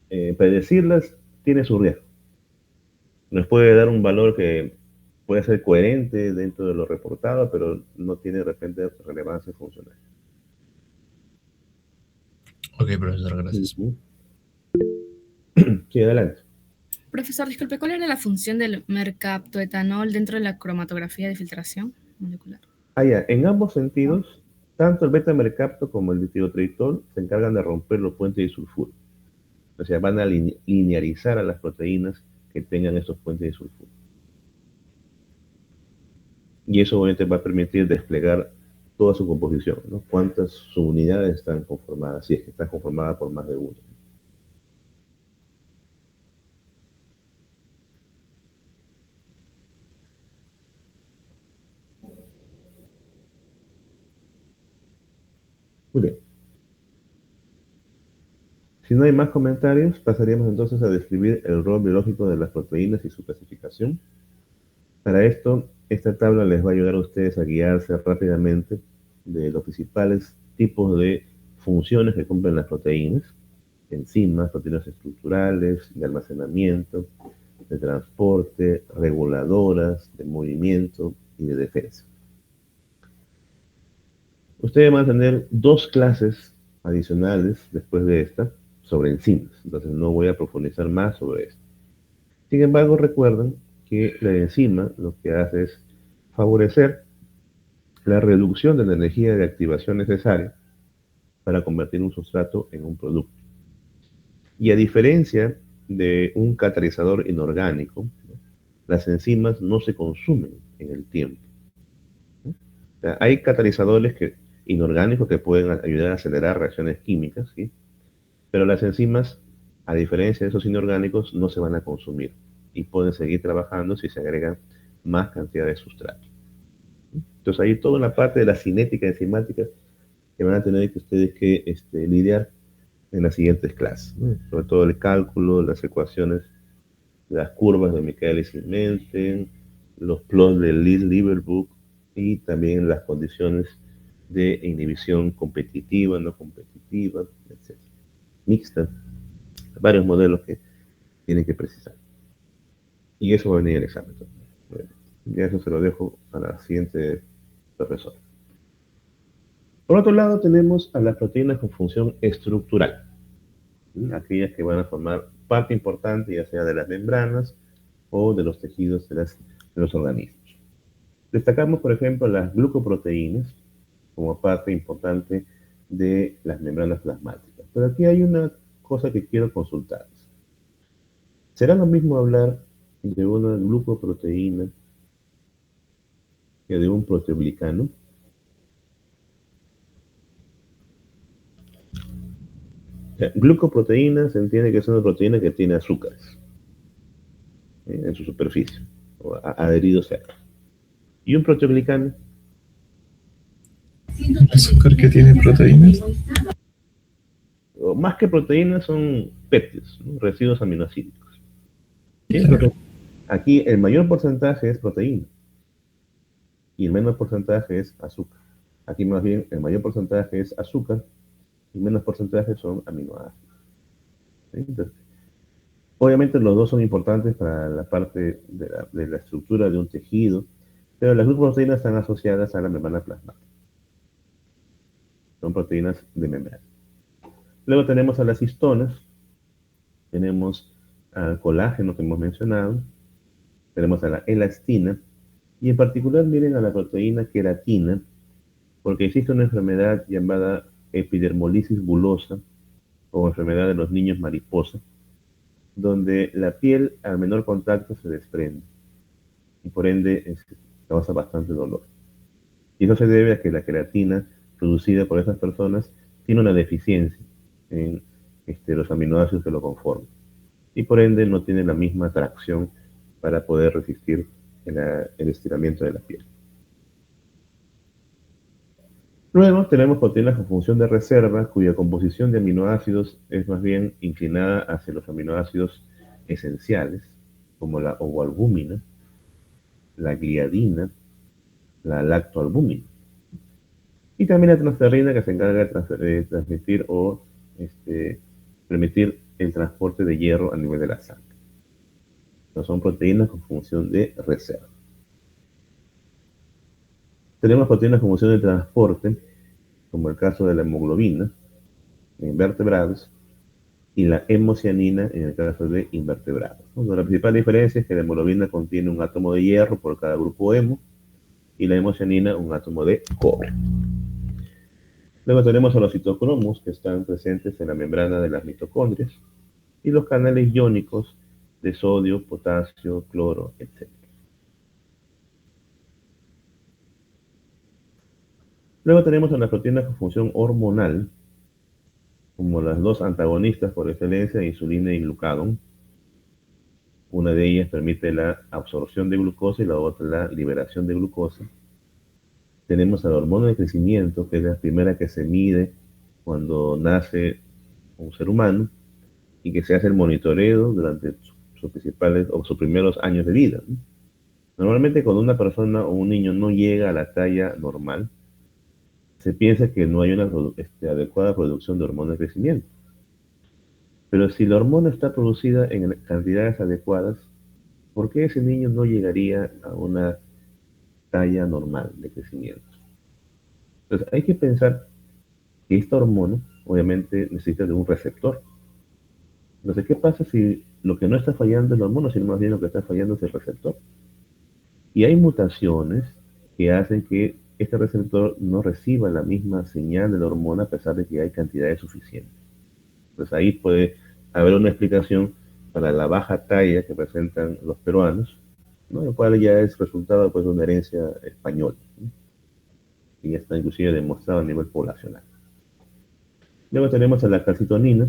predecirlas tiene su riesgo. Nos puede dar un valor que puede ser coherente dentro de lo reportado, pero no tiene de repente relevancia funcional. Ok, profesor, gracias. Ujú. Sí, adelante. Profesor, disculpe, ¿cuál era la función del mercaptoetanol dentro de la cromatografía de filtración molecular? Ah, ya. En ambos sentidos, tanto el beta-mercapto como el ditiotritol se encargan de romper los puentes disulfuro. O sea, van a linearizar a las proteínas que tengan estos puentes disulfuro. Y eso obviamente va a permitir desplegar toda su composición, ¿no? Cuántas subunidades están conformadas, si es que están conformadas por más de uno. Muy bien. Si no hay más comentarios, pasaríamos entonces a describir el rol biológico de las proteínas y su clasificación. Para esto, esta tabla les va a ayudar a ustedes a guiarse rápidamente de los principales tipos de funciones que cumplen las proteínas: enzimas, proteínas estructurales, de almacenamiento, de transporte, reguladoras, de movimiento y de defensa. Ustedes van a tener dos clases adicionales después de esta sobre enzimas, entonces no voy a profundizar más sobre esto. Sin embargo, recuerden que la enzima lo que hace es favorecer la reducción de la energía de activación necesaria para convertir un sustrato en un producto. Y a diferencia de un catalizador inorgánico, ¿no?, las enzimas no se consumen en el tiempo, ¿no? O sea, hay catalizadores inorgánicos que pueden ayudar a acelerar reacciones químicas, ¿sí? Pero las enzimas, a diferencia de esos inorgánicos, no se van a consumir y pueden seguir trabajando si se agregan más cantidad de sustrato. Entonces hay toda una parte de la cinética enzimática que van a tener que ustedes que lidiar en las siguientes clases, ¿no? Sobre todo el cálculo, las ecuaciones, las curvas de Michaelis-Menten, los plots de Liebel-Book y también las condiciones de inhibición competitiva, no competitiva, etc. Mixta, varios modelos que tienen que precisar. Y eso va a venir en el examen. Ya eso se lo dejo a la siguiente profesora. Por otro lado, tenemos a las proteínas con función estructural, ¿sí? Aquellas que van a formar parte importante, ya sea de las membranas o de los tejidos de los organismos. Destacamos, por ejemplo, las glucoproteínas como parte importante de las membranas plasmáticas. Pero aquí hay una cosa que quiero consultarles. ¿Será lo mismo hablar de una glucoproteína que de un proteoglicano? O sea, glucoproteína se entiende que es una proteína que tiene azúcares en su superficie, o adheridos a ella. Y un proteoglicano, El azúcar que tiene proteínas. o más que proteínas, son péptidos, ¿no? Residuos aminoácidos. ¿Sí? Claro. Aquí el mayor porcentaje es proteína y el menor porcentaje es azúcar. Aquí más bien el mayor porcentaje es azúcar y menos porcentaje son aminoácidos. ¿Sí? Entonces, obviamente los dos son importantes para la parte de la estructura de un tejido, pero las glucoproteínas están asociadas a la membrana plasmática. Son proteínas de membrana. Luego tenemos a las histonas, tenemos al colágeno que hemos mencionado, tenemos a la elastina, y en particular miren a la proteína queratina, porque existe una enfermedad llamada epidermolisis bulosa, o enfermedad de los niños mariposa, donde la piel al menor contacto se desprende, y por ende causa bastante dolor. Y eso se debe a que la queratina producida por esas personas tiene una deficiencia en los aminoácidos que lo conforman, y por ende no tiene la misma tracción para poder resistir el estiramiento de la piel. Luego tenemos proteínas con función de reserva, cuya composición de aminoácidos es más bien inclinada hacia los aminoácidos esenciales, como la ovoalbúmina, la gliadina, la lactoalbúmina. Y también la transferrina, que se encarga de transmitir o permitir el transporte de hierro a nivel de la sangre. Entonces son proteínas con función de reserva. Tenemos proteínas con función de transporte, como el caso de la hemoglobina en vertebrados y la hemocianina en el caso de invertebrados. La principal diferencia es que la hemoglobina contiene un átomo de hierro por cada grupo hemo y la hemocianina un átomo de cobre. Luego tenemos a los citocromos, que están presentes en la membrana de las mitocondrias, y los canales iónicos de sodio, potasio, cloro, etc. Luego tenemos a las proteínas con función hormonal, como las dos antagonistas por excelencia, insulina y glucagón. Una de ellas permite la absorción de glucosa y la otra la liberación de glucosa. Tenemos a la hormona de crecimiento, que es la primera que se mide cuando nace un ser humano y que se hace el monitoreo durante sus principales o sus primeros años de vida. Normalmente cuando una persona o un niño no llega a la talla normal, se piensa que no hay una adecuada producción de hormona de crecimiento. Pero si la hormona está producida en cantidades adecuadas, ¿por qué ese niño no llegaría a una talla normal de crecimiento? Entonces hay que pensar que esta hormona obviamente necesita de un receptor. Entonces, ¿qué pasa si lo que no está fallando es la hormona, sino más bien lo que está fallando es el receptor? Y hay mutaciones que hacen que este receptor no reciba la misma señal de la hormona a pesar de que hay cantidades suficientes. Pues ahí puede haber una explicación para la baja talla que presentan los peruanos, ¿no? Lo cual ya es resultado pues, de una herencia española, ¿no? Y ya está inclusive demostrado a nivel poblacional. Luego tenemos a la calcitonina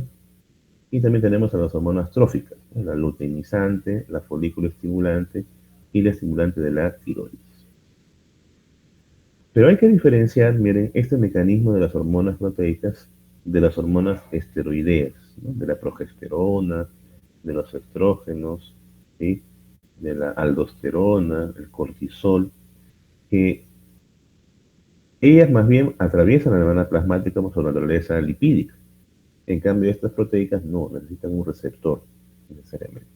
y también tenemos a las hormonas tróficas, ¿no? La luteinizante, la folículo estimulante y la estimulante de la tiroides. Pero hay que diferenciar, miren, este mecanismo de las hormonas proteicas de las hormonas esteroideas, ¿no? De la progesterona, de los estrógenos, ¿sí? De la aldosterona, el cortisol, que ellas más bien atraviesan la membrana plasmática por su naturaleza lipídica. En cambio, estas proteicas no, necesitan un receptor necesariamente.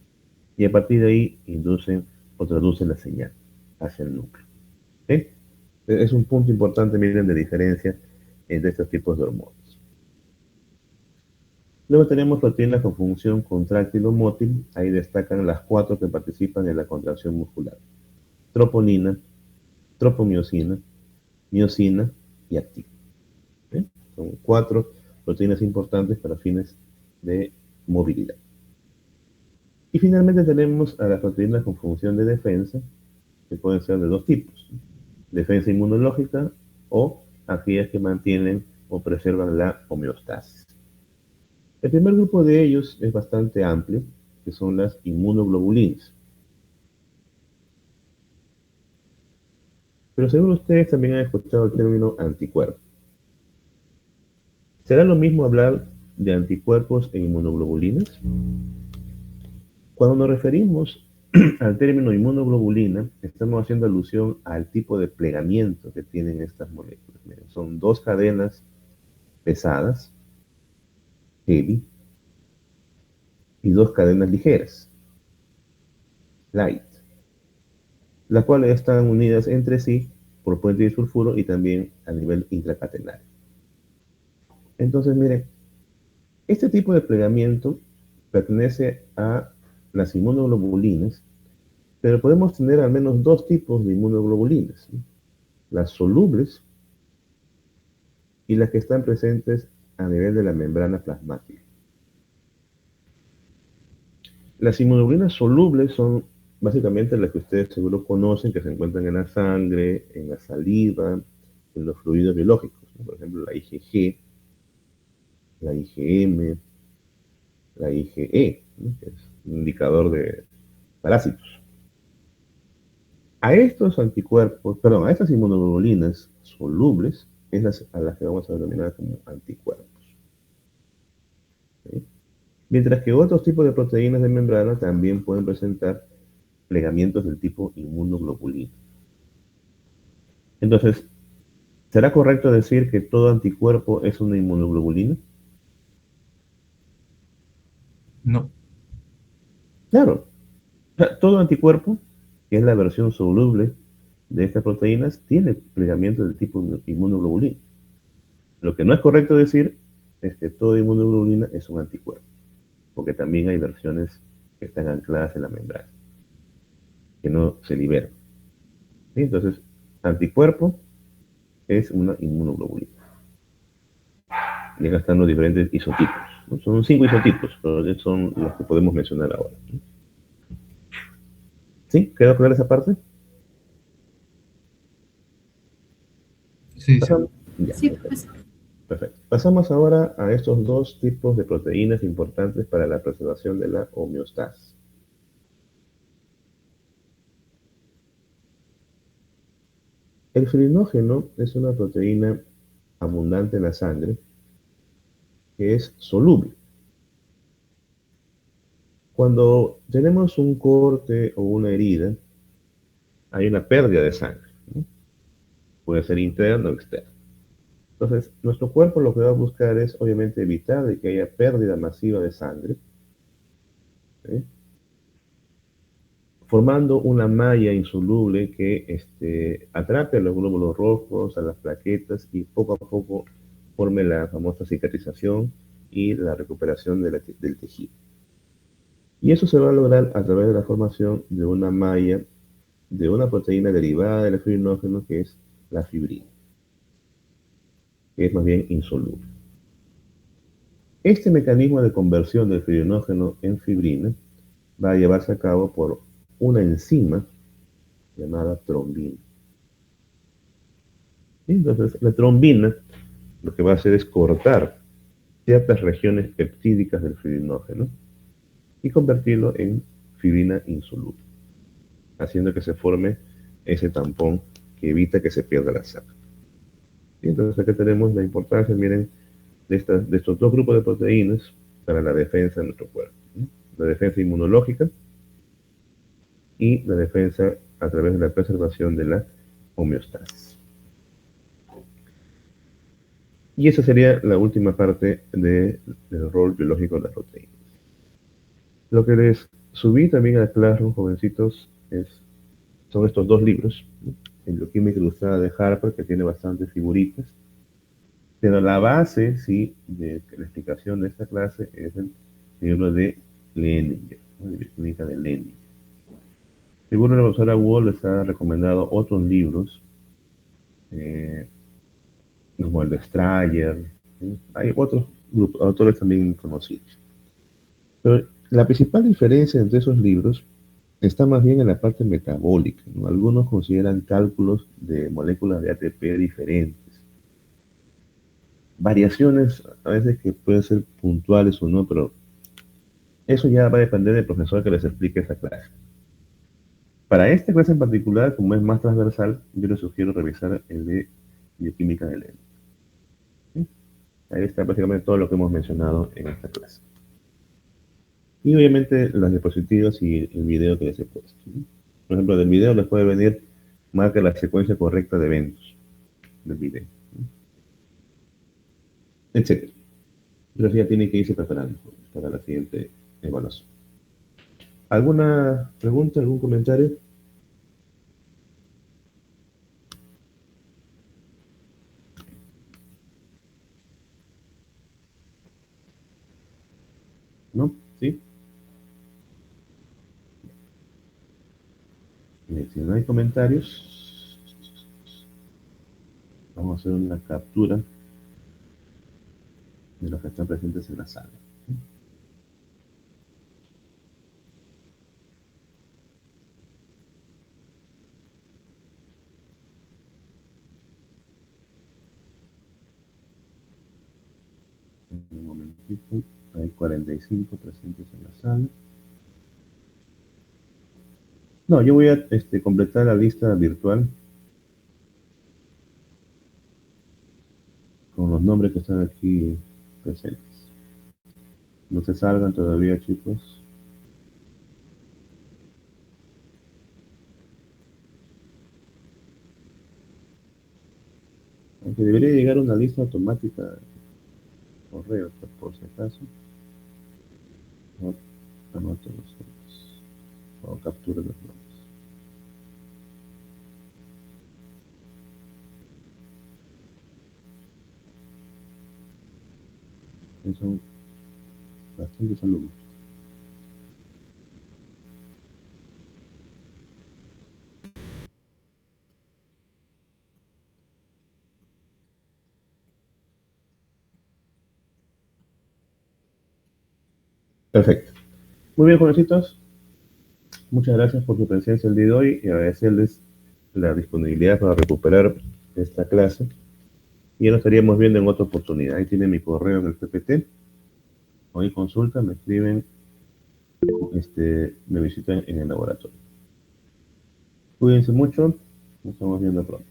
Y a partir de ahí inducen o traducen la señal hacia el núcleo. ¿Sí? Es un punto importante, miren, de diferencia entre estos tipos de hormonas. Luego tenemos proteínas con función contráctil o mótil. Ahí destacan las 4 que participan en la contracción muscular: troponina, tropomiosina, miosina y actina. ¿Sí? Son 4 proteínas importantes para fines de movilidad. Y finalmente tenemos a las proteínas con función de defensa, que pueden ser de 2 tipos: defensa inmunológica o aquellas que mantienen o preservan la homeostasis. El primer grupo de ellos es bastante amplio, que son las inmunoglobulinas. Pero seguro ustedes también han escuchado el término anticuerpo. ¿Será lo mismo hablar de anticuerpos e inmunoglobulinas? Cuando nos referimos al término inmunoglobulina, estamos haciendo alusión al tipo de plegamiento que tienen estas moléculas. Miren, son dos cadenas pesadas, heavy, y dos cadenas ligeras, light, las cuales están unidas entre sí por puente disulfuro y también a nivel intracatenario. Entonces, miren, este tipo de plegamiento pertenece a las inmunoglobulinas, pero podemos tener al menos dos tipos de inmunoglobulinas, ¿sí? Las solubles y las que están presentes a nivel de la membrana plasmática. Las inmunoglobulinas solubles son básicamente las que ustedes seguro conocen, que se encuentran en la sangre, en la saliva, en los fluidos biológicos, ¿no? Por ejemplo, la IgG, la IgM, la IgE, ¿no? Que es un indicador de parásitos. A estos anticuerpos, perdón, a estas inmunoglobulinas solubles es a las que vamos a denominar como anticuerpos, ¿sí? Mientras que otros tipos de proteínas de membrana también pueden presentar plegamientos del tipo inmunoglobulina. Entonces, ¿será correcto decir que todo anticuerpo es una inmunoglobulina? No. Claro, todo anticuerpo, que es la versión soluble de estas proteínas, tiene plegamientos del tipo inmunoglobulina. Lo que no es correcto decir es que toda inmunoglobulina es un anticuerpo, porque también hay versiones que están ancladas en la membrana, que no se liberan. ¿Sí? Entonces, anticuerpo es una inmunoglobulina. Y acá están los diferentes isotipos, ¿no? Son 5 isotipos, pero son los que podemos mencionar ahora, ¿no? ¿Sí? ¿Quedó clara esa parte? Sí, sí. Pasamos. Ya, Sí, perfecto. pues, Perfecto. Pasamos ahora a estos dos tipos de proteínas importantes para la preservación de la homeostasis. El fibrinógeno es una proteína abundante en la sangre que es soluble. Cuando tenemos un corte o una herida, hay una pérdida de sangre, ¿no? Puede ser interna o externa. Entonces, nuestro cuerpo lo que va a buscar es, obviamente, evitar de que haya pérdida masiva de sangre, ¿sí? Formando una malla insoluble que atrape a los glóbulos rojos, a las plaquetas y poco a poco forme la famosa cicatrización y la recuperación del tejido. Y eso se va a lograr a través de la formación de una malla de una proteína derivada del fibrinógeno que es la fibrina, que es más bien insoluble. Este mecanismo de conversión del fibrinógeno en fibrina va a llevarse a cabo por una enzima llamada trombina. Entonces, la trombina lo que va a hacer es cortar ciertas regiones peptídicas del fibrinógeno y convertirlo en fibrina insoluble, haciendo que se forme ese tampón que evita que se pierda la sangre. Y entonces aquí tenemos la importancia, miren, de estos dos grupos de proteínas para la defensa de nuestro cuerpo, ¿no? La defensa inmunológica y la defensa a través de la preservación de la homeostasis. Y esa sería la última parte del rol biológico de las proteínas. Lo que les subí también a Classroom, jovencitos, son estos dos libros, ¿no? En Bioquímica Ilustrada de Harper, que tiene bastantes figuritas. Pero la base, sí, de la explicación de esta clase es el libro de Leninger, ¿no? De Bioquímica de Leninger. Seguro la profesora Wall les ha recomendado otros libros, como el de Strayer, ¿sí? Hay otros autores también conocidos. Pero la principal diferencia entre esos libros está más bien en la parte metabólica, ¿no? Algunos consideran cálculos de moléculas de ATP diferentes. variaciones a veces que pueden ser puntuales o no, pero eso ya va a depender del profesor que les explique esa clase. Para esta clase en particular, como es más transversal, yo les sugiero revisar el de bioquímica del elemento. ¿Sí? Ahí está prácticamente todo lo que hemos mencionado en esta clase. Y obviamente las diapositivas y el video que les he puesto. ¿Sí? Por ejemplo, del video les puede venir, marca la secuencia correcta de eventos del video, ¿sí? Etcétera. Pero ya tienen que irse preparando para la siguiente evaluación. ¿Alguna pregunta, algún comentario? ¿No? ¿Sí? Bien, si no hay comentarios, vamos a hacer una captura de los que están presentes en la sala. Un momentito, hay 45 presentes en la sala. No, yo voy a completar la lista virtual con los nombres que están aquí presentes. No se salgan todavía, chicos. Aunque debería llegar una lista automática de correo, por si acaso. Anoto los nombres. O captura los nombres. Son bastantes alumnos. Perfecto. Muy bien, jovencitos. Muchas gracias por su presencia el día de hoy y agradecerles la disponibilidad para recuperar esta clase. Y ya nos estaríamos viendo en otra oportunidad. Ahí tienen mi correo en el PPT. O en consulta, me escriben, me visitan en el laboratorio. Cuídense mucho. Nos estamos viendo pronto.